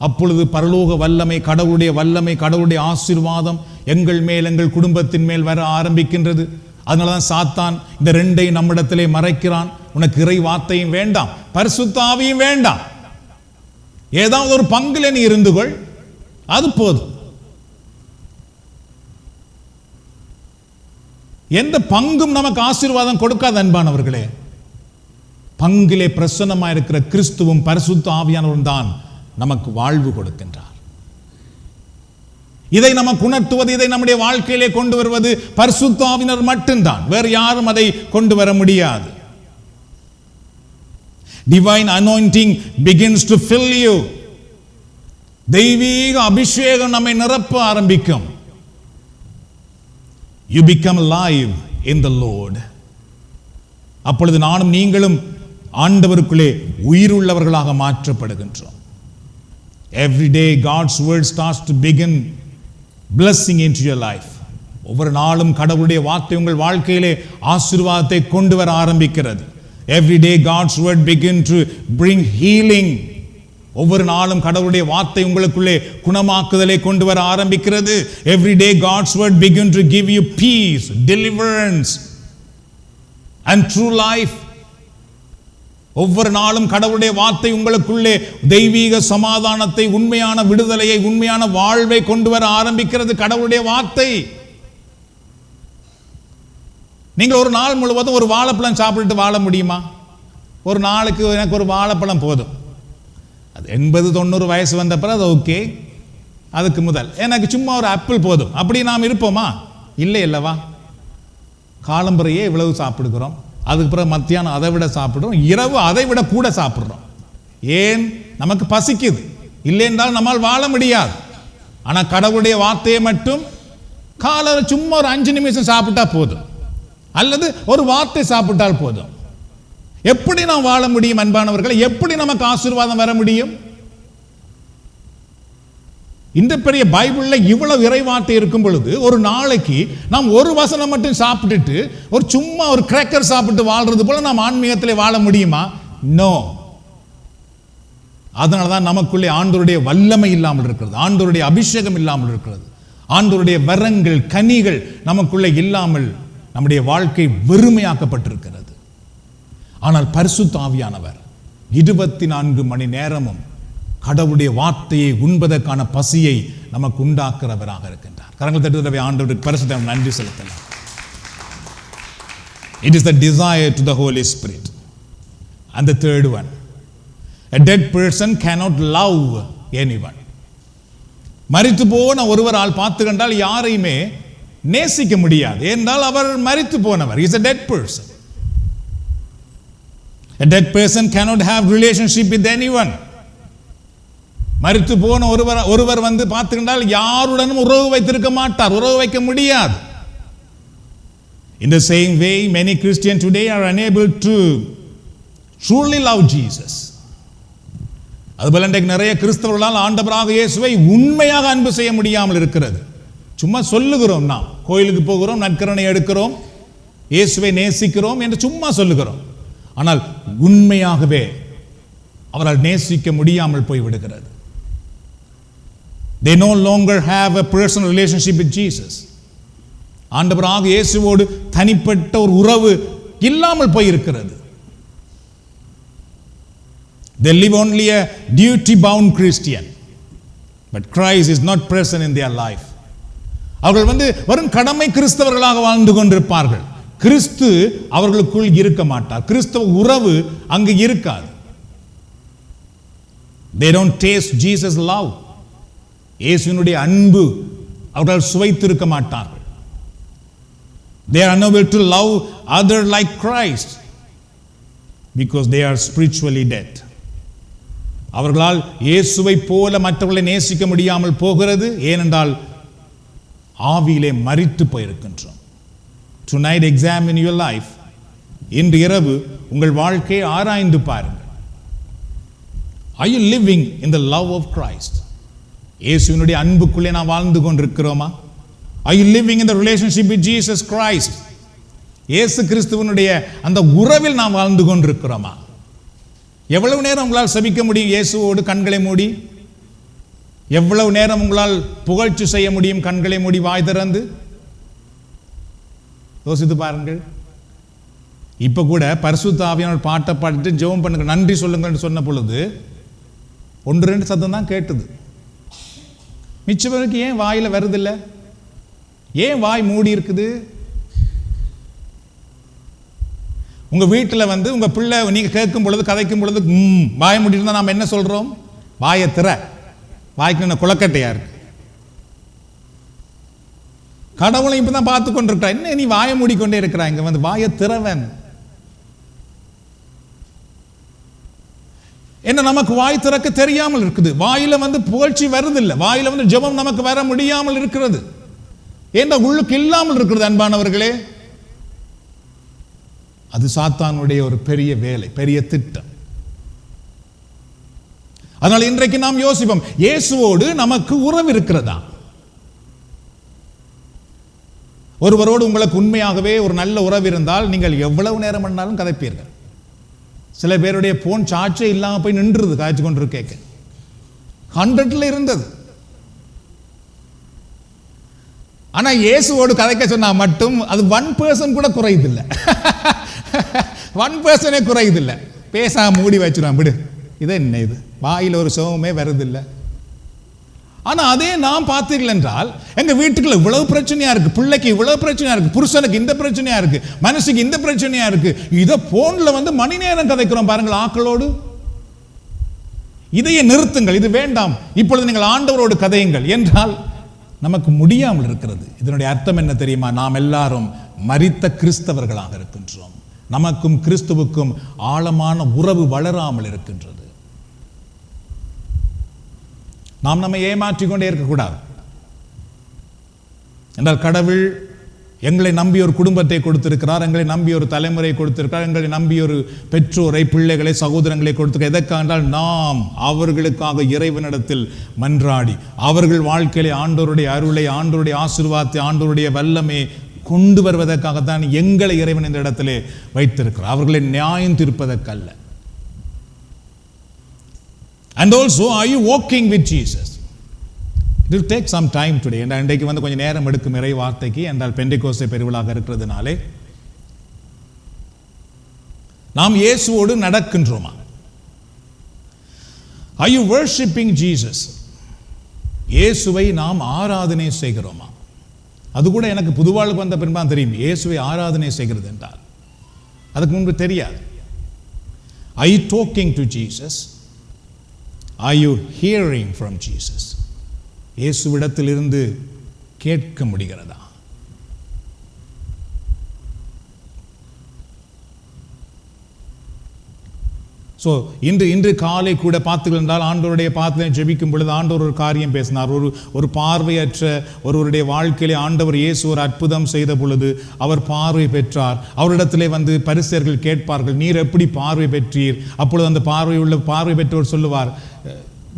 அப்பொழுது பரலோக வல்லமை, கடவுளுடைய வல்லமை, கடவுளுடைய ஆசீர்வாதம் எங்கள் மேல், எங்கள் குடும்பத்தின் மேல் வர ஆரம்பிக்கின்றது. அதனாலதான் சாத்தான் இந்த ரெண்டை நம்மிடத்திலே மறைக்கிறான். உனக்கு இறை வார்த்தையும் வேண்டாம், பரிசுத்த ஆவியும் வேண்டாம், ஏதாவது ஒரு பங்குல நீ இருந்து கொள், அது போதும். எந்த பங்கும் நமக்கு ஆசீர்வாதம் கொடுக்காத அன்பானவர்களே. பங்கிலே பிரசன்னமாக இருக்கிற கிறிஸ்துவும் பரிசுத்த ஆவியானவரும் தான் நமக்கு வாழ்வு கொடுக்கின்றார். இதை நமக்கு உணர்த்துவது, இதை நம்முடைய வாழ்க்கையிலே கொண்டு வருவது பரிசுத்த ஆவியானவர் மட்டும்தான். வேறு யாரும் அதை கொண்டு வர முடியாது. Divine anointing begins to fill you. தெய்வீக அபிஷேகம் நம்மை நிரப்ப ஆரம்பிக்கும். You become alive in the Lord. அப்பொழுது நானும் நீங்களும் ஆண்டவருக்குள்ளே உயிருள்ளவர்களாக மாற்றப்படுகின்றோம். Every day God's word starts to begin blessing into your life. ஒவ்வொரு நாளும் கடவுளுடைய வார்த்தை உங்கள் வாழ்க்கையிலே ஆசீர்வாதத்தை கொண்டு வர ஆரம்பிக்கிறது. Every day God's word begin to bring healing. ஒவ்வொரு நாளும் கடவுளுடைய வார்த்தை உங்களுக்குள்ளே குணமாக்குதலை கொண்டு வர ஆரம்பிக்கிறது. Every day God's word begin to give you peace, deliverance and true life. ஒவ்வொரு நாளும் கடவுளுடைய வார்த்தை உங்களுக்குள்ளே தெய்வீக சமாதானத்தை, உண்மையான விடுதலையை, உண்மையான வாழ்வை கொண்டு வர ஆரம்பிக்கிறது. கடவுளுடைய வார்த்தை. நீங்கள் ஒரு நாள் முழுவதும் ஒரு வாழைப்பழம் சாப்பிட்டு வாழ முடியுமா? ஒரு நாளுக்கு எனக்கு ஒரு வாழைப்பழம் போதும். அது 80-90 வயசு வந்த பிறகு அது ஓகே. அதுக்கு முதல் எனக்கு சும்மா ஒரு ஆப்பிள் போதும். அப்படி நாம் இருப்போமா? இல்லை அல்லவா? காலம்பறையே இவ்வளவு சாப்பிடுகிறோம், அதுக்கு பிறகு மத்தியானம் அதை விட சாப்பிடுறோம், இரவு அதை விட கூட சாப்பிட்றோம். ஏன்? நமக்கு பசிக்குது. இல்லை என்றால் நம்மால் வாழ முடியாது. ஆனால் கடவுளுடைய வார்த்தையை மட்டும் காலையில் சும்மா ஒரு 5 நிமிஷம் சாப்பிட்டா போதும், அல்லது ஒரு வார்த்தை சாப்பிட்டால் போதும். எப்படி நாம் வாழ முடியும் அன்பானவர்களை? எப்படி நமக்கு ஆசீர்வாதம் வர முடியும்? இந்த பெரிய பைபிள்ல இவ்வளவு இறைவார்த்தை இருக்கும் பொழுது ஒரு நாளைக்கு நாம் ஒரு வசனம் மட்டும் சாப்பிட்டுட்டு ஒரு சும்மா ஒரு கிராக்கர் சாப்பிட்டு வாழ்றது போல நாம் ஆன்மீகத்திலே வாழ முடியுமா? நோ. அதனாலதான் நமக்குள்ளே ஆண்டவருடைய வல்லமை இல்லாமல் இருக்கிறது, ஆண்டவருடைய அபிஷேகம் இல்லாமல் இருக்கிறது, ஆண்டவருடைய வரங்கள், கனிகள் நமக்குள்ளே இல்லாமல் நம்முடைய வாழ்க்கை வெறுமையாக்கப்பட்டிருக்கிறது. ஆனால் பரிசுத்த ஆவியானவர் 24 மணி நேரமும் கடவுளுடைய வார்த்தையை உண்பதற்கான பசியை நமக்கு உண்டாக்குறவராக இருக்கின்றார். கரங்கள் தட்டுதவை ஆண்டவருக்கு பரிசுத்த நன்றி செலுத்தலாம். It is the desire to the Holy Spirit. And the third one, a dead person cannot love anyone. மரித்து போன ஒருவரால் பார்த்து கண்டால் யாரையுமே நேசிக்க முடியாது. ஏனென்றால் அவர் மரித்து போனவர். He is a dead person. A dead person cannot have relationship with anyone. மரித்து போன ஒருவர் வந்து பார்த்துக்கிட்டால் யாருடனும் உறவு வைத்திருக்க மாட்டார், உறவு வைக்க முடியாது. In the same way, many Christians today are unable to truly love Jesus. அதுபோல இன்றைக்கு நிறைய கிறிஸ்தவர்களால் ஆண்டவராக இயேசுவை உண்மையாக அன்பு செய்ய முடியாமல் இருக்கிறது. சும்மா சொல்லுகிறோம், நாம் கோயிலுக்கு போகிறோம், நற்கரணை எடுக்கிறோம், இயேசுவை நேசிக்கிறோம் என்று சும்மா சொல்லுகிறோம். ஆனால் உண்மையாகவே அவரால் நேசிக்க முடியாமல் போய்விடுகிறது. They no longer have a personal relationship with Jesus. ஆண்டவராக இயேசுவோடு தனிப்பட்ட ஒரு உறவு இல்லாமல் போயிருக்கிறது. They live only a duty bound Christian, but Christ is not present in their life. அவர்கள் வந்து வரும் கடமை கிறிஸ்தவர்களாக வாழ்ந்து கொண்டிருப்பார்கள். கிறிஸ்து அவர்களுக்குள் இருக்க மாட்டார், கிறிஸ்தவ உறவு அங்கு இருக்காது. They don't taste Jesus love. இயேசுவினுடைய அன்பு அவர்கள் சுவைத்திருக்க மாட்டார்கள். They are unable to love other like Christ because they are spiritually dead. அவர்களால் இயேசுவை போல மற்றவர்களை நேசிக்க முடியாமல் போகிறது. ஏனென்றால் ஆவியிலே மரித்து போயிருக்கின்றோம். Tonight examine your life. இன்று இரவு உங்கள் வாழ்க்கையை ஆராய்ந்து பாருங்கள். Are you living in the love of Christ? இயேசுவினுடைய அன்புக்குள்ளே நாம் வாழ்ந்து கொண்டிருக்கிறோமா? Are you living in the relationship with Jesus Christ? இயேசு கிறிஸ்துவினுடைய அந்த உறவில் நாம் வாழ்ந்து கொண்டிருக்கிறோமா? எவ்வளவு நேரம் உங்களால் செபிக்க முடியும் இயேசுவோடு கண்களை மூடி? எவ்வளவு நேரம் உங்களால் புகழ்ச்சி செய்ய முடியும் கண்களை மூடி வாய் திறந்து? யோசித்து பாருங்கள். இப்ப கூட பரிசுத்த ஆவியானவர் பாட்டை பாடிட்டு ஜெபம் பண்ணுங்க, நன்றி சொல்லுங்கன்னு சொன்ன பொழுது 1-2 சத்தம் தான் கேட்டது. மிச்சவருக்கு ஏன் வாயில வருதில்லை? ஏன் வாய் மூடி இருக்குது? உங்க வீட்டில் வந்து உங்க பிள்ளை நீங்க கேட்கும் பொழுது, கதைக்கும் பொழுது வாய மூடி இருந்தா நாம என்ன சொல்றோம்? வாயை திற. வாய்க்கு என்ன குளக்கட்டையா இருக்கு? கடவுளை இப்பதான் பார்த்து கொண்டிருக்கிறா, என்ன நீ வாயை மூடிக்கொண்டே இருக்கிறா? இங்க வந்து வாயை திறவன். என்ன நமக்கு வாய் திறக்க தெரியாமல் இருக்குது. வாயில வந்து புகழ்ச்சி வருதில்லை, வாயில வந்து ஜெபம் நமக்கு வர முடியாமல் இருக்கிறது. ஏன்னா உள்ளுக்கு இல்லாமல் இருக்கிறது. அன்பானவர்களே, அது சாத்தானுடைய ஒரு பெரிய வேலை, பெரிய திட்டம். அதனால் இன்றைக்கு நாம் யோசிப்போம், இயேசுவோடு நமக்கு உறவு இருக்கிறதா? ஒருவரோடு உங்களுக்கு உண்மையாகவே ஒரு நல்ல உறவு இருந்தால் நீங்கள் எவ்வளவு நேரம் பண்ணாலும் கதைப்பீர்கள். சில பேருடைய போன் சார்ஜே இல்லாம போய் நின்றுது, காய்ச்சி கொண்டு கேட்க 100ல இருந்தது. ஆனா இயேசுவோடு கதைக்க சொன்னா மட்டும் அது 1% கூட குறையுதில்லை. 1% குறையுதில்லை. பேசாம மூடி வச்சிருவான், விடு, இது என்ன இது, வாயில ஒரு சோகமே வருதில்லை. ஆனா அதே நாம் பார்த்தீர்கள் என்றால் எங்க வீட்டுக்குள்ள இவ்வளவு பிரச்சனையா இருக்கு, பிள்ளைக்கு இவ்வளவு பிரச்சனையா இருக்கு, புருஷனுக்கு இந்த பிரச்சனையா இருக்கு, மனசுக்கு இந்த பிரச்சனையா இருக்கு. இதை போன்ல வந்து மணி நேரம் கதைக்கிறோம் பாருங்கள் ஆக்களோடு. இதையே நிறுத்துங்கள், இது வேண்டாம், இப்பொழுது நீங்கள் ஆண்டவரோடு கதையுங்கள் என்றால் நமக்கு முடியாமல் இருக்கிறது. இதனுடைய அர்த்தம் என்ன தெரியுமா? நாம் எல்லாரும் மரித்த கிறிஸ்தவர்களாக இருக்கின்றோம். நமக்கும் கிறிஸ்துவுக்கும் ஆழமான உறவு வளராமல் இருக்கின்றது. நாம் நம்மை ஏமாற்றிக்கொண்டே இருக்கக்கூடாது. என்றால் கடவுள் எங்களை நம்பி ஒரு குடும்பத்தை கொடுத்திருக்கிறார், எங்களை நம்பி ஒரு தலைமுறை கொடுத்திருக்கிறார், எங்களை நம்பி ஒரு பெற்றோரை, பிள்ளைகளை, சகோதரங்களை கொடுத்திருக்கிறார். எதற்காக என்றால் நாம் அவர்களுக்காக இறைவனிடத்தில் மன்றாடி அவர்கள் வாழ்க்கையிலே ஆண்டவருடைய அருளை, ஆண்டவருடைய ஆசீர்வாதத்தை, ஆண்டவருடைய வல்லமையை கொண்டு வருவதற்காகத்தான் எங்களை இறைவன் இந்த இடத்திலே வைத்திருக்கிறார், அவர்களை நியாயம் தீர்ப்பதற்கல்ல. And also, are you walking with Jesus? It will take some time today. And இன்றைக்கு வந்து கொஞ்சம் நேரம் எடுக்கும் இறை வார்த்தைக்கு, என்றால் பெண்டெகோஸ்தே பெருவிழாக இருக்கிறதுனாலே நாம் இயேசுவோடு நடக்கின்றோமா? Are you worshiping Jesus? இயேசுவை நாம் ஆராதனை செய்கிறோமா? அது கூட எனக்கு புதுவாழ்வுக்கு வந்த பின்பான் தெரியும் இயேசுவை ஆராதனை செய்கிறது என்றால். அதுக்கு முன்பு தெரியாது. Are you talking to Jesus? Are you hearing from Jesus? இயேசுவிடத்திலிருந்து கேட்க முடிகிறதா? ஸோ இன்று காலை கூட பார்த்துக்கொண்டால் ஆண்டவருடைய பாத்திரை ஜெபிக்கும் பொழுது ஆண்டவர் ஒரு காரியம் பேசினார். ஒரு பார்வையற்ற ஒருவருடைய வாழ்க்கையிலே ஆண்டவர் இயேசு ஒரு அற்புதம் செய்த பொழுது அவர் பார்வை பெற்றார். அவரிடத்திலே வந்து பரிசேயர்கள் கேட்பார்கள், நீர் எப்படி பார்வை பெற்றீர்? அப்பொழுது அந்த பார்வை பெற்றவர் சொல்லுவார்,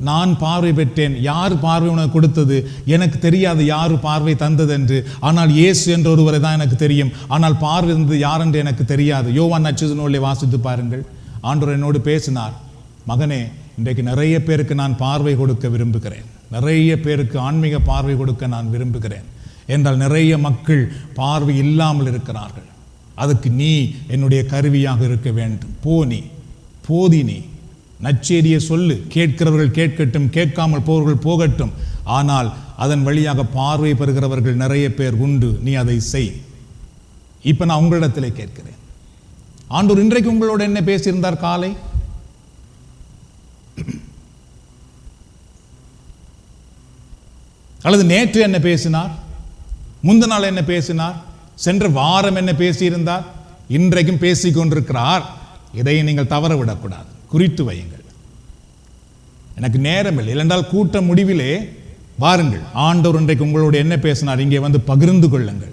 நான் பார்வை பெற்றேன். யார் பார்வை உனக்கு கொடுத்தது? எனக்கு தெரியாது யார் பார்வை தந்தது என்று. ஆனால் இயேசு என்ற ஒருவரை தான் எனக்கு தெரியும். ஆனால் பார்வை தந்தது யார் என்று எனக்கு தெரியாது. யோவான் நற்செய்தி நூலை வாசித்து பாருங்கள். ஆண்டவர் என்னோடு பேசினார், மகனே, இன்றைக்கு நிறைய பேருக்கு நான் பார்வை கொடுக்க விரும்புகிறேன். நிறைய பேருக்கு ஆன்மீக பார்வை கொடுக்க நான் விரும்புகிறேன். என்றால் நிறைய மக்கள் பார்வை இல்லாமல் இருக்கிறார்கள். அதுக்கு நீ என்னுடைய கருவியாக இருக்க வேண்டும். போதி நீ நற்செய்தியை சொல்லு. கேட்கிறவர்கள் கேட்கட்டும், கேட்காமல் போவர்கள் போகட்டும். ஆனால் அதன் வழியாக பார்வை பெறுகிறவர்கள் நிறைய பேர் உண்டு. நீ அதை செய். இப்ப நான் உங்களிடத்தில் கேட்கிறேன், ஆண்டவர் இன்றைக்கு உங்களோட என்ன பேசியிருந்தார்? காலை அல்லது நேற்று என்ன பேசினார்? முந்தின நாள் என்ன பேசினார்? சென்ற வாரம் என்ன பேசியிருந்தார்? இன்றைக்கும் பேசிக் கொண்டிருக்கிறார். இதை நீங்கள் தவற விடக்கூடாது, குறித்து வையுங்கள். எனக்கு நேரம் இல்லை, இல்லைன்றால் கூட்ட முடிவிலே வாருங்கள், ஆண்டவர் இன்றைக்கு உங்களோட என்ன பேசினார் இங்கே வந்து பகிர்ந்து கொள்ளுங்கள்.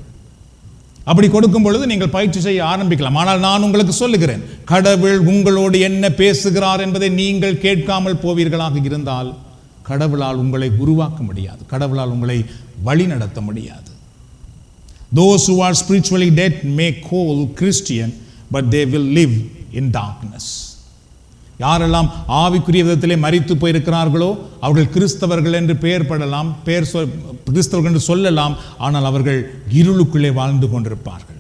அப்படி கொடுக்கும் பொழுது நீங்கள் பயிற்சி செய்ய ஆரம்பிக்கலாம். ஆனால் நான் உங்களுக்கு சொல்லுகிறேன், கடவுள் உங்களோடு என்ன பேசுகிறார் என்பதை நீங்கள் கேட்காமல் போவீர்களாக இருந்தால் கடவுளால் உங்களை உருவாக்க முடியாது, கடவுளால் உங்களை வழி நடத்த முடியாது. Those who are spiritually dead may call Christian, but they will live in darkness. யாரெல்லாம் ஆவிக்குரிய விதத்திலே மரித்து போயிருக்கிறார்களோ அவர்கள் கிறிஸ்தவர்கள் என்று பெயர் படலாம், கிறிஸ்தவர்கள் என்று சொல்லலாம், ஆனால் அவர்கள் இருளுக்குள்ளே வாழ்ந்து கொண்டிருப்பார்கள்.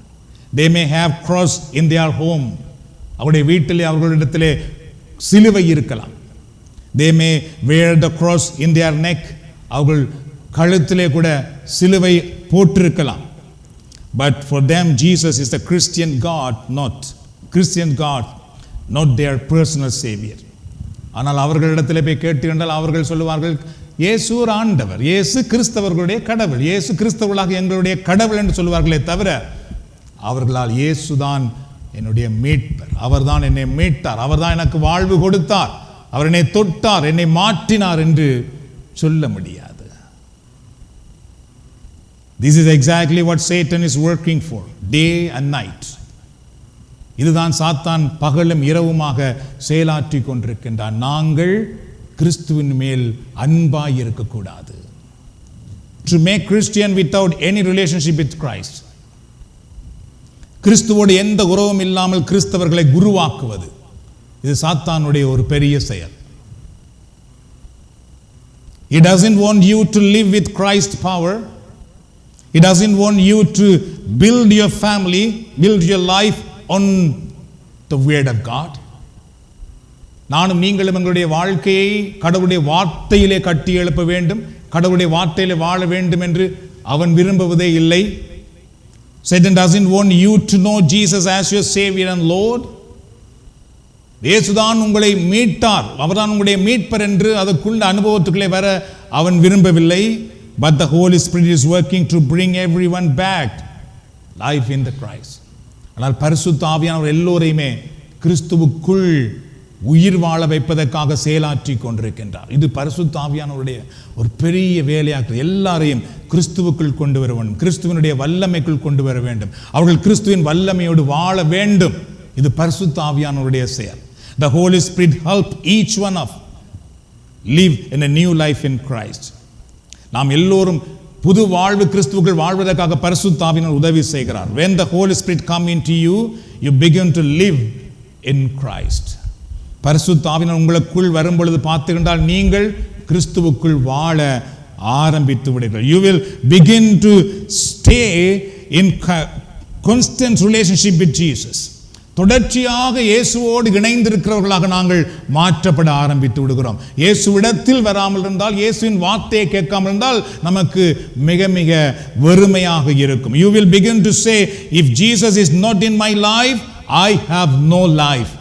They may have cross in their home. அவருடைய வீட்டிலே அவர்களிடத்திலே சிலுவை இருக்கலாம். They may wear the cross in their neck. அவர்கள் கழுத்திலே கூட சிலுவை போட்டிருக்கலாம். But for them Jesus is the Christian God, not their personal savior. ஆனால் அவர்களிடத்தில் போய் கேட்டுக்கொண்டால் அவர்கள் சொல்லுவார்கள், இயேசு ஒரு ஆண்டவர், இயேசு கிறிஸ்தவர்களுடைய கடவுள், இயேசு கிறிஸ்தவர்களாக எங்களுடைய கடவுள் என்று சொல்லுவார்களே தவிர அவர்களால் இயேசுதான் என்னுடைய மீட்பர், அவர்தான் என்னை மீட்டார், அவர்தான் எனக்கு வாழ்வு கொடுத்தார், அவர் என்னை தொட்டார், என்னை மாற்றினார் என்று சொல்ல முடியாது. This is exactly what Satan is working for, day and night. இதுதான் சாத்தான் பகலும் இரவுமாக செயலாற்றி கொண்டிருக்கின்றான். நாங்கள் கிறிஸ்துவின் மேல் அன்பாய் இருக்கக்கூடாது. To make Christian without any relationship with Christ. கிறிஸ்துவோடு எந்த உறவும் இல்லாமல் கிறிஸ்தவர்களை குருவாக்குவது, இது சாத்தானுடைய ஒரு பெரிய செயல். He doesn't want you to live with Christ's power. He doesn't want you to build your family, build your life on the word of God. நானும் நீங்களும் எங்களுடைய வாழ்க்கையை கடவுளுடைய வார்த்தையிலே கட்டி எழுப்ப வேண்டும், கடவுளுடைய வார்த்தையிலே வாழ வேண்டும் என்று அவன் விரும்புவதே இல்லை. Satan doesn't want you to know Jesus as your Savior and Lord. இயேசுதான் உங்களை மீட்டார், அவர்தான் உங்களுடைய மீட்பர் என்று அதுக்குள்ள அனுபவத்துக்குள்ளே வர அவன் விரும்பவில்லை. But the Holy Spirit is working to bring everyone back life in the Christ. ஆனால் பரிசுத்த ஆவியானவர் எல்லோரையுமே கிறிஸ்துவுக்குள் உயிர் வாழ வைப்பதற்காக செயலாற்றி கொண்டிருக்கின்றார். இது பரிசுத்த ஆவியானவருடைய ஒரு பெரிய வேலையாக எல்லாரையும் கிறிஸ்துவுக்குள் கொண்டு வர வேண்டும், கிறிஸ்துவனுடைய வல்லமைக்குள் கொண்டு வர வேண்டும், அவர்கள் கிறிஸ்துவின் வல்லமையோடு வாழ வேண்டும். இது பரிசுத்த ஆவியானவருடைய செயல். The Holy Spirit help each one of live in a new life in Christ. நாம் எல்லோரும் புது வாழ்வு கிறிஸ்துவுக்குள் வாழ்வதற்காக பரிசுத்த ஆவியானவர் உதவி செய்கிறார். When the Holy Spirit come into you, you begin to live in Christ. பரிசுத்த ஆவியானவர் உங்களுக்குள் வரும் பொழுது பார்த்துக்கிட்டால் நீங்கள் கிறிஸ்துவுக்குள் வாழ ஆரம்பித்து விடுவீர்கள். You will begin to stay in constant relationship with Jesus. தொடர்ச்சியாக இயேசுவோடு இணைந்திருக்கிறவர்களாக நாங்கள் மாற்றப்பட ஆரம்பித்து விடுகிறோம். இயேசுவிடத்தில் வராமல் இருந்தால், இயேசுவின் வார்த்தையை கேட்காமல் இருந்தால் நமக்கு மிக மிக வெறுமையாக இருக்கும். You will begin to say, if Jesus is not in my life, I have no life.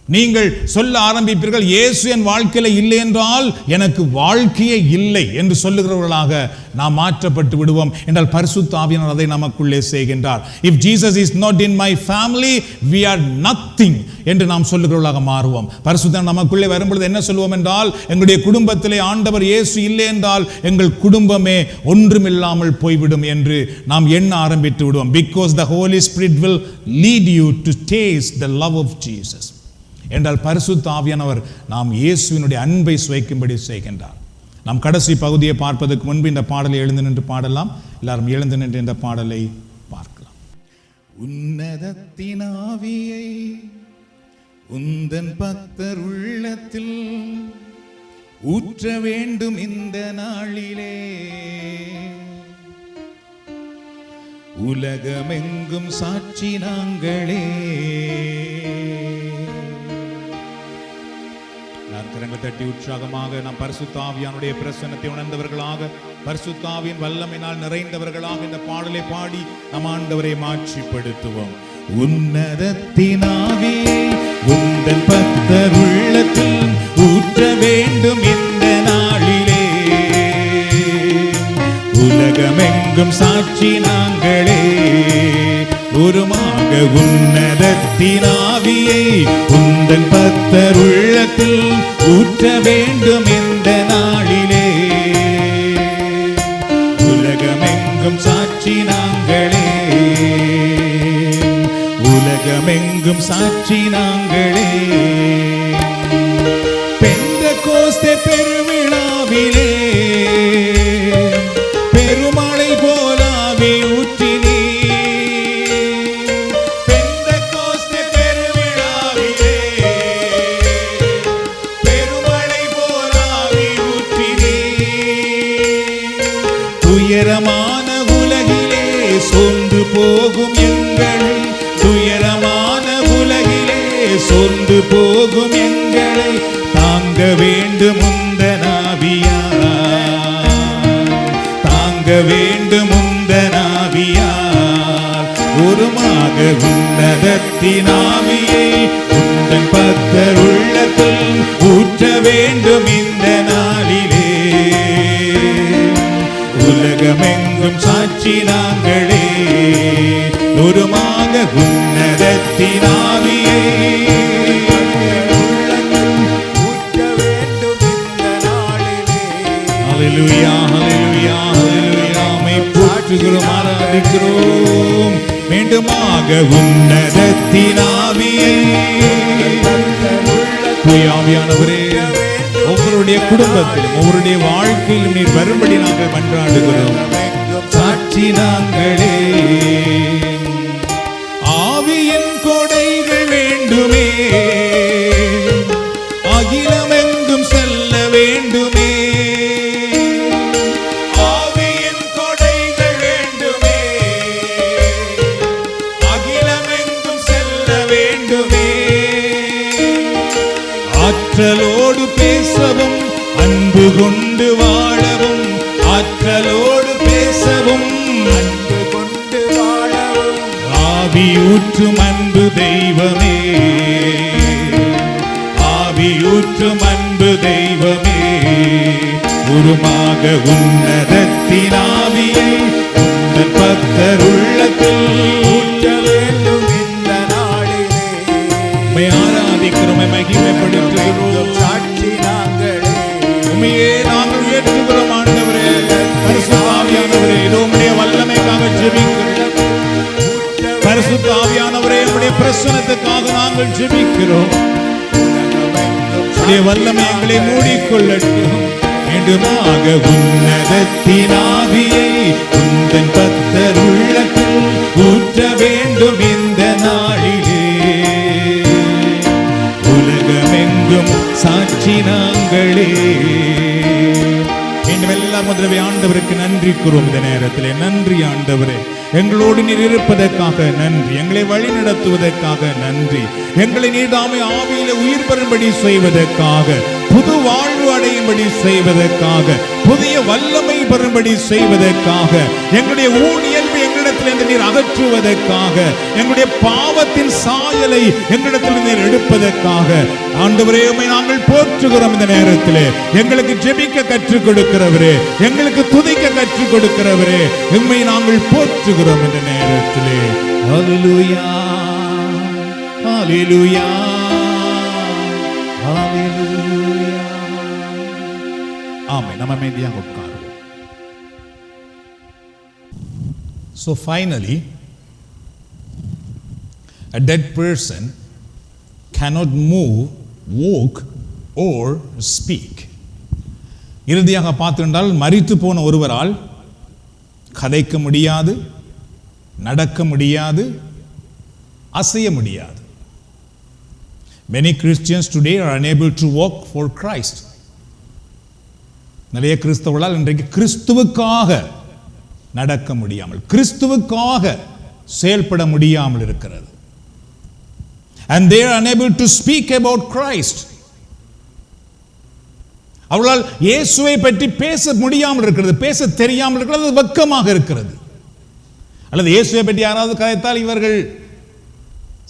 நீங்கள் சொல்ல ஆரம்பிப்பீர்கள், இயேசு என் வாழ்க்கையில இல்லை என்றால் எனக்கு வாழ்க்கையே இல்லை என்று சொல்லுகிறவர்களாக நாம் மாற்றப்பட்டு விடுவோம் என்றால் பரிசுத்த ஆவியானவர் அதை நமக்குள்ளே செய்கின்றார். If Jesus is not in my family, we are nothing என்று நாம் சொல்லுகிறவர்களாக மாறுவோம். பரிசுத்தம் நமக்குள்ளே வரும்பொழுது என்ன சொல்லுவோம் என்றால், எங்களுடைய குடும்பத்திலே ஆண்டவர் இயேசு இல்லை என்றால் எங்கள் குடும்பமே ஒன்றுமில்லாமல் போய்விடும் என்று நாம் எண்ண ஆரம்பித்து விடுவோம். Because the Holy Spirit will lead you to taste the love of Jesus. என்றால் பரிசுத்த ஆவியானவர் நாம் இயேசுவினுடைய அன்பை சுவைக்கும்படி செய்கின்றார். நாம் கடைசி பகுதியை பார்ப்பதற்கு முன்பு இந்த பாடலை எழுந்து நின்று பாடலாம். எல்லாரும் எழுந்து நின்று இந்த பாடலை பார்க்கலாம். உன்னதத்தின் ஆவியை உந்தன் பக்தர் உள்ளத்தில் ஊற்ற வேண்டும் இந்த நாளிலே, உலகமெங்கும் சாட்சி நாங்களே. கரங்களை தட்டி உற்சாகமாக நாம் பரிசுத்த ஆவியானுடைய பிரசன்னத்தை உணர்ந்தவர்களாக, பரிசுத்த ஆவியின் வல்லமையினால் நிறைந்தவர்களாக இந்த பாடலை பாடி நம் ஆண்டவரை மாட்சிப்படுத்துவோம். உன்னதத்தின் ஆவியை உந்தன் பக்தர் உள்ளத்தில் ஊற்ற வேண்டும் இந்த நாளிலே, உலகமெங்கும் சாட்சி நாங்களே. ஒருமாக உன்னதத்தின் ஆவியை உந்தன் பக்தர் உள்ளத்தில் ஊற்ற வேண்டும் இந்த நாளிலே, உலகமெங்கும் சாட்சி நாங்களே, உலகமெங்கும் சாட்சி நாங்களே. பெந்தெகோஸ்தே பெருவிழாவிலே பெருமழை போல ஆவி ஊற்றினீர். பெந்தெகோஸ்தே பெருவிழாவிலே பெருமழை போல ஆவி ஊற்றினீர். துயரமான உலகிலே சோர்ந்து போகும் எங்களை, துயரமான உலகிலே சோர்ந்து போகும் எங்களை தாங்க வேண்டும் உந்தன் ஆவியார், தாங்க வேண்டும் உந்தன் ஆவியார். ஒருமாக உன்னதத்தின் ஆவியை உந்தன் பக்தர் உள்ளத்தில் ஊற்ற வேண்டும் இந்த நாளிலே, உலகமெங்கும் சாட்சி நாங்களே. ஒருமாக உன்னதத்தின் ஆவியை ஹல்லேலூயா ஹல்லேலூயா ஹல்லேலூயா மை போற்றுகிறோம் ஆராதிக்கிறோம். மீண்டுமாக உன்னதத்தின் ஆவியை தூய ஆவியானவரே ஒவ்வொருடைய குடும்பத்திலும் ஒவ்வொருடைய வாழ்க்கையிலும் நீர் வரும்படி நாங்கள் மன்றாடுகிறோம். சாட்சி நாங்களே. ஆவியின் கொடைகள் வேண்டுமே, அகிலமெங்கும் செல்ல வேண்டுமே. ஆவியின் கொடைகள் வேண்டுமே, அகிலமெங்கும் செல்ல வேண்டுமே. ஆற்றலோடு பேசவும் அன்பு கொண்டு வாழவும், ஆற்றலோடு பேசவும் அன்பு கொண்டு வாழவும். ஆவியூற்றும் அன்பு தெய்வமே, ஆவியூற்றும் அன்பு தெய்வமே. உருமாக உன்னதத்தின் ஆவியை உந்தன் பக்தர் உள்ளத்தில் ஊற்ற வேண்டும் இந்த நாளிலே. உம்மை ஆராதிக்கிறோம், மகிமைப்படுத்துகிறோம். சாட்சி நாங்களே, உம்மையே நாங்கள் ஏற்றுகிறோம் ஆண்டவரே. பரிசுத்த ஆவியானவரே உம்முடைய வல்லமைக்காக ஜெபிக்கிறோம். பரிசுத்த ஆவியானவரே உம்முடைய பிரசன்னத்துக்காக நாங்கள் ஜெபிக்கிறோம். உம்முடைய வல்லமை எங்களை மூடிக்கொள்ளட்டும். மீண்டுமாக உன்னதத்தின் ஆவியை உந்தன் பக்தர் உள்ளத்தில் ஊற்ற வேண்டும் இந்த நாளிலே, உலகமெங்கும் சாட்சி நாங்களே. எல்லாம் முதலவே ஆண்டவருக்கு நன்றி கூறுவோம். இந்த நேரத்திலே நன்றி ஆண்டவரே, எங்களோடு நீர் இருப்பதற்காக நன்றி, எங்களை வழி நடத்துவதற்காக நன்றி, எங்களை நீர் தாமே ஆவியிலே உயிர் பெறும்படி செய்வதற்காக, புது வாழ்வு அடையும்படி செய்வதற்காக, புதிய வல்லமை பெறும்படி செய்வதற்காக, எங்களுடைய ஊழியல்பு எங்களிடத்தில் எங்களிடத்திலிருந்து நீர் அகற்றுவதற்காக, எங்களுடைய பாவத்தின் சாயலை எங்களிடத்திலிருந்து நீர் எடுப்பதற்காக ஆண்டவரே உம்மை நாங்கள் போற்றுகிறோம். இந்த நேரத்திலே எங்களுக்கு ஜெபிக்க கற்றுக் கொடுக்கிறவரே, எங்களுக்கு துதிக்க கற்றுக் கொடுக்கிறவரே, உம்மை நாங்கள் போற்றுகிறோம் இந்த நேரத்திலே. ஹல்லேலூயா, ஹல்லேலூயா, ஹல்லேலூயா. ஆமென். நம்ம அமைதியாக உட்காருவோம். So finally, a dead person cannot move, walk or speak. இறுதியாக பார்த்திருந்தால் மரித்து போன ஒருவரால் கதைக்க முடியாது, நடக்க முடியாது, அசைய முடியாது. Many Christians today are unable to walk for Christ. நிறைய கிறிஸ்தவர்களால் இன்றைக்கு கிறிஸ்துவுக்காக நடக்க முடியாமல், கிறிஸ்துவுக்காக செயல்பட முடியாமல் இருக்கிறது. And they are unable to speak about Christ. அவர்களால் இயேசுவை பற்றி பேச முடியாமல் இருக்கிறது, பேச தெரியாமல் இருக்கிறது, வெட்கமாக இருக்கிறது. அல்லது இயேசுவை பற்றி யாராவது கதைத்தால் இவர்கள்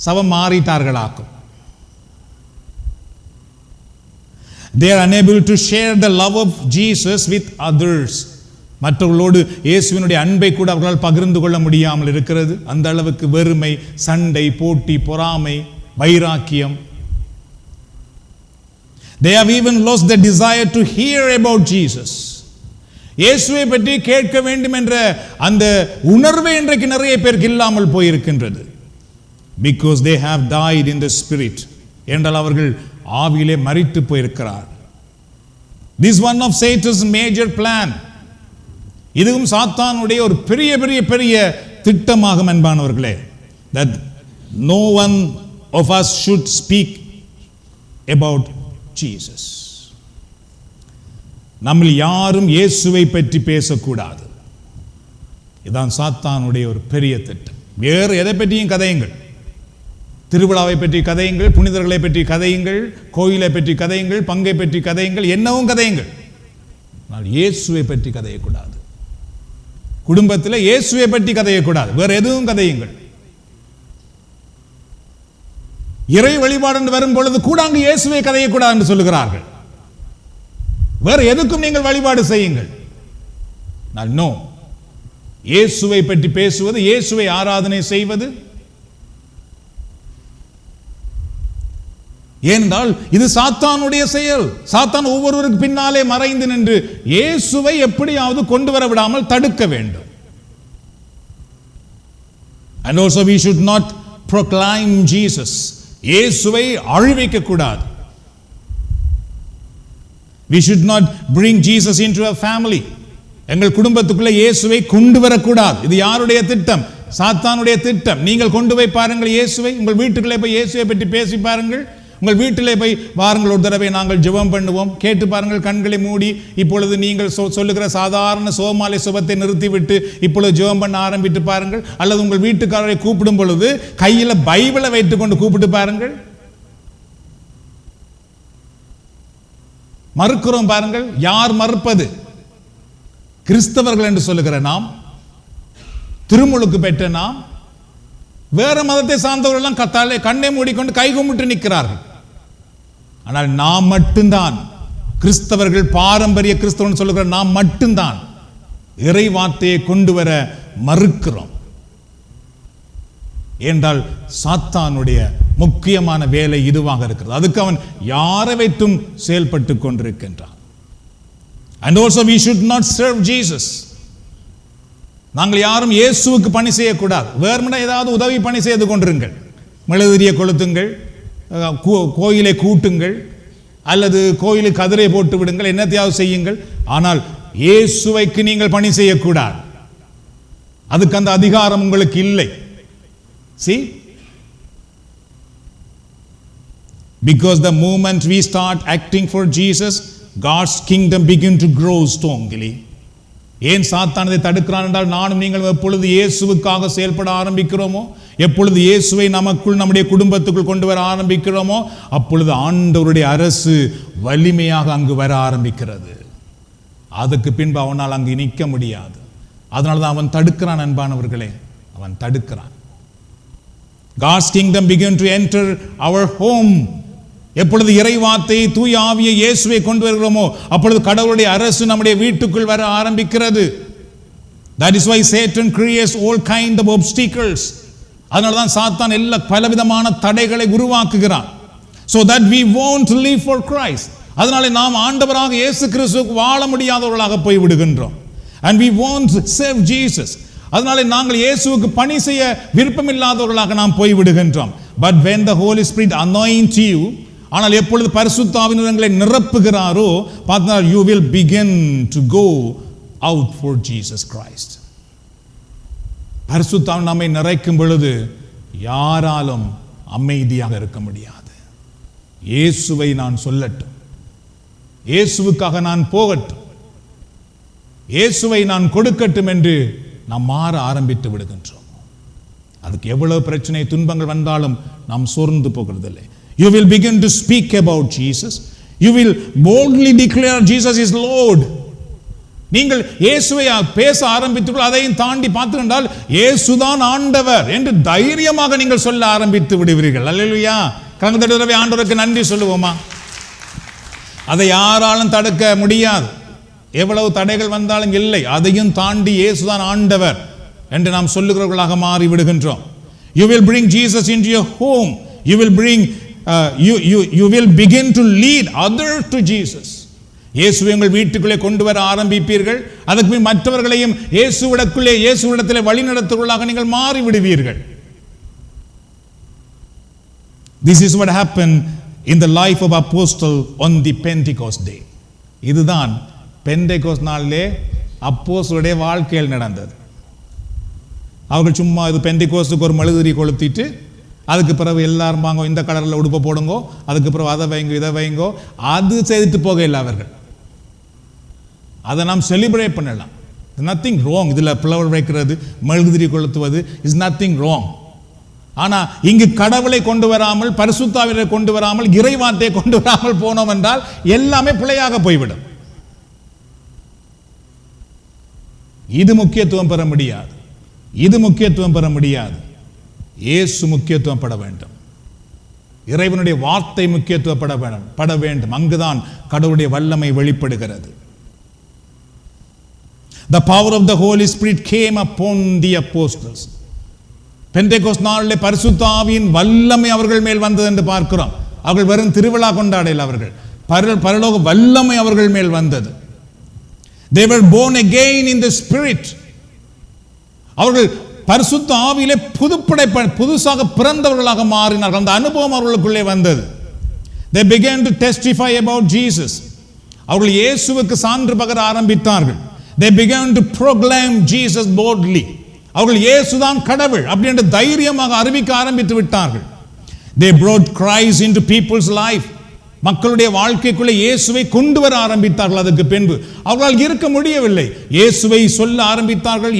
சவம் மாறிட்டார்களாக்கும். They are unable to share the love of Jesus with others. மற்றவர்களோடு இயேசுவினுடைய அன்பை கூட அவர்களால் பகிர்ந்து கொள்ள முடியாமல் இருக்கிறது. அந்த அளவுக்கு வெறுமை, சண்டை, போட்டி, பொறாமை, வைராக்கியம். They have even lost the desire to hear about Jesus. இயேசுவை பற்றி கேட்க வேண்டும் என்ற அந்த உணர்வை இன்றைக்கு நிறைய பேருக்கு இல்லாமல் போயிருக்கின்றது. Because they have died in the spirit. என்றால் அவர்கள் ஆவியிலே மரித்து போயிருக்கிறார். This one of Satan's major plan. இதுவும் சாத்தானுடைய ஒரு பெரிய பெரிய பெரிய திட்டமாகும் அன்பானவர்களே. That no one of us should speak about Jesus. நம்ம யாரும் இயேசுவை பற்றி பேசக்கூடாது. இதுதான் சாத்தானுடைய ஒரு பெரிய திட்டம். வேறு எதை பற்றியும் கதையுங்கள், திருவிழாவை பற்றி கதையுங்கள், புனிதர்களை பற்றி கதையுங்கள், கோயிலை பற்றி கதையுங்கள், பங்கை பற்றி கதையுங்கள், என்னவும் கதையுங்கள். ஆனால் இயேசுவை பற்றி கதையக்கூடாது. குடும்பத்தில் இயேசுவை பற்றி கதையக்கூடாது. வேற எதுவும் கதையுங்கள். இறை வழிபாடு என்று வரும் பொழுது கூட அங்கு இயேசுவை கதையக்கூடாது என்று சொல்லுகிறார்கள். வேற எதுக்கும் நீங்கள் வழிபாடு செய்யுங்கள். நோ, இயேசுவை பற்றி பேசுவது, இயேசுவை ஆராதனை செய்வது. ஏனென்றால் இது சாத்தானுடைய செயல். சாத்தான் ஒவ்வொருவருக்கு பின்னாலே மறைந்து நின்று இயேசுவை எப்படியாவது கொண்டு வர விடாமல் தடுக்க வேண்டும். And also we should not proclaim Jesus. இயேசுவை அழிவிக்க கூடாது. We should not bring Jesus into a family. எங்கள் குடும்பத்துக்குள்ள இயேசுவை கொண்டு வரக்கூடாது. இது யாருடைய திட்டம்? சாத்தானுடைய திட்டம். நீங்கள் கொண்டு போய் பாருங்கள் இயேசுவை. உங்கள் வீட்டுக்குள்ளே போய் இயேசுவை பற்றி பேசி பாருங்கள். உங்கள் வீட்டிலே போய் வாருங்கள், ஒரு தடவை நாங்கள் ஜெபம் பண்ணுவோம், கேட்டு பாருங்கள். கண்களை மூடி இப்பொழுது நீங்கள் சொல்லுகிற சாதாரண சோமாலை சுபத்தை நிறுத்திவிட்டு இப்பொழுது ஜெபம் பண்ண ஆரம்பித்து பாருங்கள். அல்லது உங்கள் வீட்டுக்காரரை கூப்பிடும் பொழுது கையில் பைபிளை வைத்துக் கொண்டு கூப்பிட்டு பாருங்கள். மறுக்கிறோம் பாருங்கள். யார் மறுப்பது? கிறிஸ்தவர்கள் என்று சொல்லுகிற நாம், திருமுழுக்கு பெற்ற நாம், வேற மதத்தை சார்ந்தவர்கள் எல்லாம் கத்தாலே கண்ணை மூடிக்கொண்டு கை கும்பிட்டு நிற்கிறார்கள். ஆனால் நாம் மட்டும்தான், கிறிஸ்தவர்கள், பாரம்பரிய கிறிஸ்தவன் சொல்லுகிற நாம் மட்டும்தான் இறை வார்த்தையை கொண்டு வர மறுக்கிறோம். என்றால் சாத்தானுடைய முக்கியமான வேலை இதுவாக இருக்கிறது. அதுக்கு அவன் யாரை வைத்தும் செயல்பட்டு கொண்டிருக்கின்றான். And also we should not serve Jesus. நாங்கள் யாரும் இயேசுவுக்கு பணி செய்யக்கூடாது. வேறுமன ஏதாவது உதவி பணி செய்து கொண்டிருங்கள். மெழுதிரிய கொளுத்துங்கள், கோயிலை கூட்டுங்கள், அல்லது கோயிலுக்கு கதிரை போட்டு விடுங்கள், என்னத்தையாவது செய்யுங்கள். ஆனால் இயேசுவைக்கு நீங்கள் பணி செய்யக்கூடாது. அதுக்கு அந்த அதிகாரம் உங்களுக்கு இல்லை. See? Because the moment we start acting for Jesus, God's kingdom begin to grow strongly. ஏன் சாத்தானதை தடுக்கிறான் என்றால், நானும் நீங்கள் எப்பொழுது இயேசுவுக்காக செயல்பட ஆரம்பிக்கிறோமோ, எப்பொழுது இயேசுவை நமக்குள், நம்முடைய குடும்பத்துக்குள் கொண்டு வர ஆரம்பிக்கிறோமோ, அப்பொழுது ஆண்டவருடைய அரசு வலிமையாக அங்கு வர ஆரம்பிக்கிறது. அதுக்கு பின்பு அவனால் அங்கு நிற்க முடியாது. அதனால தான் அவன் தடுக்கிறான். அன்பானவர்களே, அவன் தடுக்கிறான். God's kingdom began to enter our home. எப்பொழுது இறைவார்த்தை தூய ஆவியை இயேசுவை கொண்டு வருகிறோமோ அப்பொழுது கடவுளுடைய அரசு நம்முடைய வீட்டுக்குள் வர ஆரம்பிக்கிறது. That is why Satan creates all kind of obstacles. அதனால தான் சாத்தான் எல்லா பலவிதமான தடைகளை உருவாக்குகிறான். So that we won't live for Christ. அதனால நாம் ஆண்டவராக இயேசு கிறிஸ்துவுக்கு வாழ முடியாதவர்களாக போய் விடுகின்றோம். And we won't serve Jesus. அதனால நாங்கள் இயேசுவுக்கு பணி செய்ய விருப்பமில்லாதவர்களாக நாம் போய் விடுகின்றோம். But when the Holy Spirit anoints you, ஆனால் எப்பொழுது பரிசுத்த ஆவியானவர் உங்களை நிரப்புகிறாரோ பார்த்தா you will begin to go out for Jesus Christ. பரிசுத்த ஆவியானவர் நம்மை நிறைக்கும் பொழுது யாராலும் அமைதியாக இருக்க முடியாது. இயேசுவை நான் சொல்லட்டும், இயேசுவுக்காக நான் போகட்டும், இயேசுவை நான் கொடுக்கட்டும் என்று நாம் மாற ஆரம்பித்து விடுகின்றோம். அதுக்கு எவ்வளவு பிரச்சனை துன்பங்கள் வந்தாலும் நாம் சோர்ந்து போகிறதில்லை. You will begin to speak about Jesus. You will boldly declare Jesus is Lord. நீங்கள் இயேசுவை பேச ஆரம்பித்துள்ள அதையும் தாண்டி பார்த்துக்கொண்டால் இயேசுதான் ஆண்டவர் என்று தைரியமாக நீங்கள் சொல்ல ஆரம்பித்து விடுவீர்கள். அல்லேலூயா. கரங்களை ஆண்டவருக்கு நன்றி சொல்லுவோமா? அதை யாராலும் தடுக்க முடியாது. எவ்வளவு தடைகள் வந்தாலும் இல்லை, அதையும் தாண்டி இயேசுதான் ஆண்டவர் என்று நாம் சொல்லுகிறவர்களாக மாறி விடுகின்றோம். You will bring Jesus into your home. You will bring you will begin to lead others to Jesus. இயேசுவை உங்கள் வீட்டுக்குள்ளே கொண்டு வர ஆரம்பிப்பீர்கள். அதற்கு மற்றவர்களையும் இயேசுவிடத்திலே வழி நடத்துவர்களாக நீங்கள் மாறி விடுவீர்கள். This is what happened in the life of apostle on the Pentecost day. இதுதான் பெந்தேகோஸ்து நாளிலே அப்போஸ்தலருடைய வாழ்க்கையில் நடந்தது. அவர்கள் சும்மா இது பெந்தேகோஸ்துக்கு ஒரு மெழுகுதிரி கொளுத்திட்டு அதுக்கு பிறகு எல்லாரும் வாங்க இந்த கலரில் உடுப்பை போடுங்கோ, அதுக்கு பிறகு அதை வைங்கோ இதை வைங்கோ, அது செய்துட்டு போக இல்லை. அவர்கள் அதை நாம் செலிப்ரேட் பண்ணலாம். Nothing wrong. இதில் பிளவர் வைக்கிறது, மெழுகுதிரி கொளுத்துவது இஸ் நத்திங் ராங். ஆனால் இங்கு கடவுளை கொண்டு வராமல், பரிசுத்த ஆவியை கொண்டு வராமல், இறைவார்த்தையை கொண்டு வராமல் போனோம் என்றால் எல்லாமே பிழையாக போய்விடும். இது முக்கியத்துவம் பெற முடியாது, இது முக்கியத்துவம் பெற முடியாது. இயேசு முக்கியத்துவம் பட வேண்டும், இறைவனுடைய வார்த்தை முக்கியத்துவப்பட வேண்டும். அங்குதான் கடவுளுடைய வல்லமை வெளிப்படுகிறது. The power of the Holy Spirit came upon the apostles. Pentecost நாளிலே பரிசுத்த ஆவியின் வல்லமை அவர்கள் மேல் வந்தது என்று பார்க்கிறோம். அவர்கள் வெறும் திருவிழா கொண்டாடல, அவர்கள் பரலோக வல்லமை அவர்கள் மேல் வந்தது. They were born again in the Spirit. அவர்கள் பரிசுத்த ஆவியிலே புதுசாக பிறந்தவர்களாக மாறினார்கள். அந்த அனுபவம் அவர்களுக்குள்ளே வந்தது. They began to testify about Jesus. அவர்கள் இயேசுவுக்கு சான்று பகர ஆரம்பித்தார்கள். They began to proclaim Jesus boldly. அவர்கள் இயேசுதான் கடவுள் அப்படி என்று தைரியமாக அறிவிக்க ஆரம்பித்து விட்டார்கள். They brought Christ into people's life. மக்களுடைய வாழ்க்கைக்குள்ளே இயேசுவை கொண்டு வர ஆரம்பித்தார்கள். அதுக்கு பின்பு அவர்களால் இருக்க முடியவில்லை. இயேசுவை சொல்ல ஆரம்பித்தார்கள்.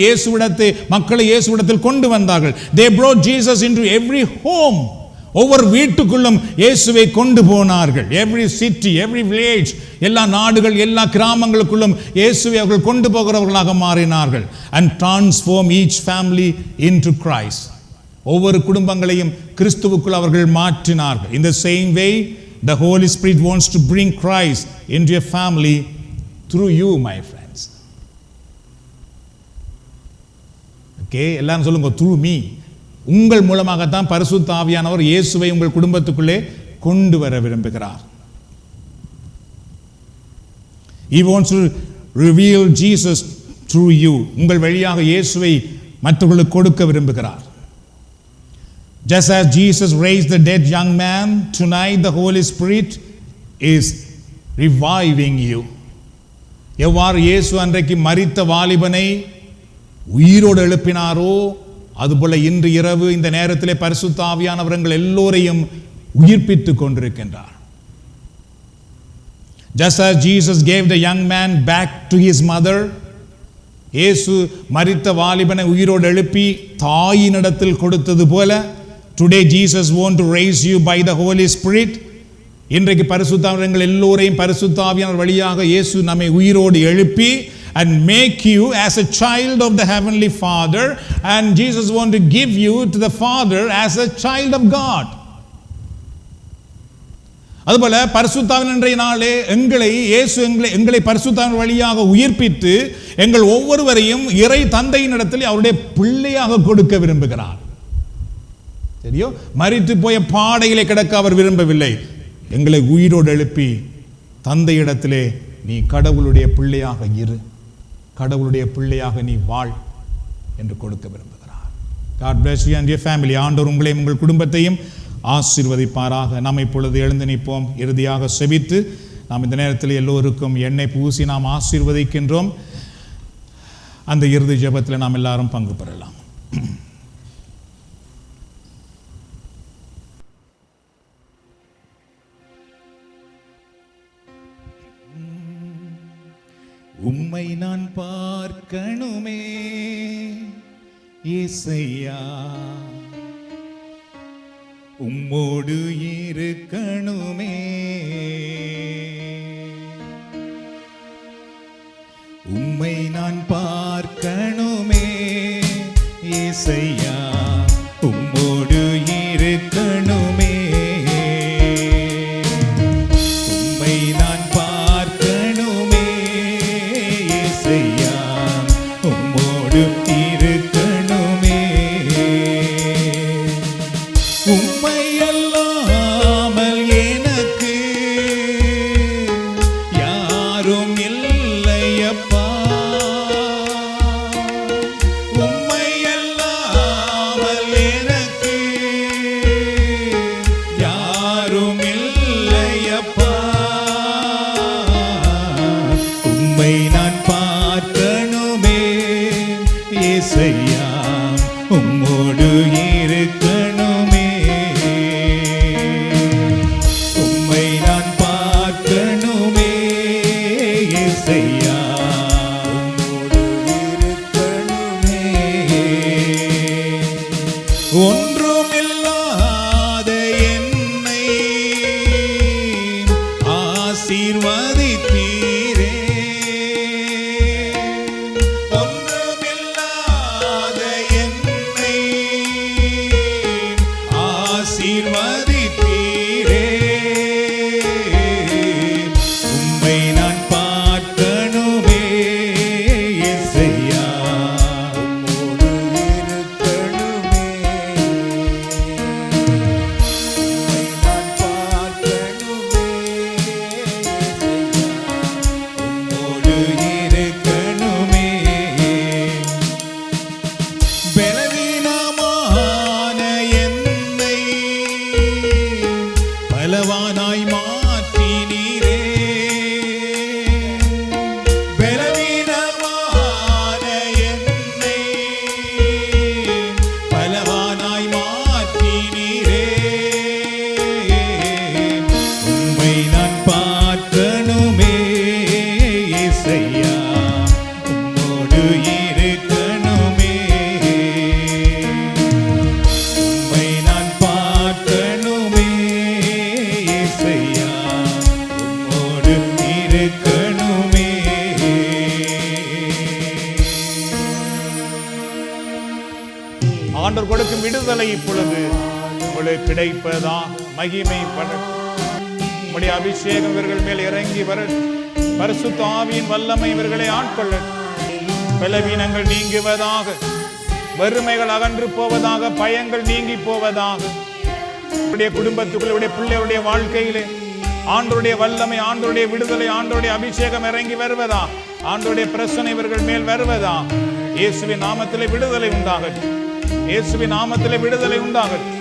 மக்களை இயேசுவிடத்தில் கொண்டு வந்தார்கள். They brought Jesus into every home. ஒவ்வொரு வீட்டுக்குள்ளும் இயேசுவை கொண்டு போனார்கள். Every city, every village, எல்லா நாடுகள், எல்லா கிராமங்களுக்குள்ளும் இயேசுவை அவர்கள் கொண்டு போகிறவர்களாக மாறினார்கள். And transform each family into Christ. ஒவ்வொரு குடும்பங்களையும் கிறிஸ்துவுக்குள் அவர்கள் மாற்றினார்கள். In the same way, the Holy Spirit wants to bring Christ into your family through you, my friends. Okay, எல்லாரும் சொல்லுங்க, through me. உங்கள் மூலமாகத்தான் பரிசுத்த ஆவியானவர் இயேசுவை உங்கள் குடும்பத்துக்குள்ளே கொண்டு வர விரும்புகிறார். He wants to reveal Jesus through you. உங்கள் வழியாக இயேசுவை மற்றவர்களுக்கு கொடுக்க விரும்புகிறார். Just as Jesus raised the dead young man, tonight the Holy Spirit is reviving you. எவ்வாறு இயேசு அன்றைக்கு மரித்த வாலிபனை உயிரோடு எழுப்பினாரோ அதுபோல இன்று இரவு இந்த நேரத்திலே பரிசுத்த ஆவியானவர் எல்லோரையும் உயிர்ப்பித்துக் கொண்டிருக்கின்றார். Just as Jesus gave the young man back to his mother, இயேசு மரித்த வாலிபனை உயிரோடு எழுப்பி தாயினிடத்தில் கொடுத்தது போல, today Jesus want to raise you by the Holy Spirit. இன்றைக்கு பரிசுத்த ஆவியானவர் எல்லோரையும் பரிசுத்த ஆவியானவர் வழியாக இயேசு நம்மை உயிரோடு எழுப்பி, and make you as a child of the heavenly Father, and Jesus wants to give you to the Father as a child of God. அதுபோல பரிசுத்தாவின் இன்றைய நாளே இயேசு எங்களை பரிசுத்தாவின் வழியாக உயிர்ப்பித்து எங்கள் ஒவ்வொருவரையும் இறை தந்தையினிடத்தில் அவருடைய பிள்ளையாக கொடுக்க விரும்புகிறார். சரியோ, மரித்து போய பாடையிலே கிடக்க அவர் விரும்பவில்லை. எங்களை உயிரோடு எழுப்பி தந்தையிடத்திலே நீ கடவுளுடைய பிள்ளையாக இரு, கடவுளுடைய பிள்ளையாக நீ வாழ் என்று கொடுக்க விரும்புகிறார். God bless you and your family. ஆண்டவர் உங்களையும் உங்கள் குடும்பத்தையும் ஆசீர்வதிப்பாராக. நாம் இப்பொழுது எழுந்து நிற்போம். இறுதியாக செபித்து நாம் இந்த நேரத்தில் எல்லோருக்கும் எண்ணெய் பூசி நாம் ஆசீர்வதிக்கின்றோம். அந்த இறுதி ஜெபத்தில் நாம் எல்லாரும் பங்கு பெறலாம். உம்மை நான் பார்க்கணுமே இயேசையா, உம்மோடு இருக்கணுமே, உம்மை நான் பார்க்கணுமே இயேசையா, உம்மோடு இருக்கணுமே, உம்மை நான் பார்க்கணுமே இயேசையா, உம்மோடு இருக்கணுமே, உம்மை அல்லாமல் எனக்கு யாரும் இல்லையப்பா, உம்மை அல்லாமல் எனக்கு யாரும் இல்லையப்பா, உம்மை நான் பார்க்கணுமே இயேசையா, உம்மோடு இருக்கணுமே, உம்மை நான் பார்க்கணுமே இயேசையா, உம்மோடு இருக்கணுமே, ஒன்றுமில்லாத என்னை ஆசீர்வதித்தீரே, ஒன்றுமில்லாத என்னை ஆசீர்வதித்தீரே, உம்மை நான் பார்க்கணுமே இயேசையா, உம்மோடு இருக்கணுமே, உம்மை நான் பார்க்கணுமே இயேசையா, உம்மோடு இருக்கணுமே, பலவீனமான என்னை பலவானாய் மாற்றினீரே, பலவீனமான என்னை பலவானாய் மாற்றினீரே, உம்மை நான் பார்க்கணுமே இயேசையா, உம்மோடு இருக்கணுமே, உம்மை நான் பார்க்கணுமே இயேசையா, உம்மோடு இருக்கணுமே. ஆண்டவர் கொடுக்கும் விடுதலை இப்பொழுது உங்களுக்கு கிடைப்பதா மகிமைப்பட, உம்முடைய அபிஷேகம் இவர்கள் மேல் இறங்கி வர, பரிசுத்த ஆவியின் வல்லமை இவர்களை ஆட்கொள்ள, பலவீனங்கள் நீங்குவதாக, வறுமைகள் அகன்று போவதாக, பயங்கள் நீங்கி போவதாக, உடைய குடும்பத்துக்குள்ள பிள்ளைகளுடைய வாழ்க்கையிலே ஆண்டவருடைய வல்லமை, ஆண்டவருடைய விடுதலை, ஆண்டவருடைய அபிஷேகம் இறங்கி வருவதா, ஆண்டவருடைய பிரசன்னம் இவர்கள் மேல் வருவதா, இயேசுவின் நாமத்திலே விடுதலை உண்டாகட்டும், இயேசுவின் நாமத்திலே விடுதலை உண்டாகட்டும்.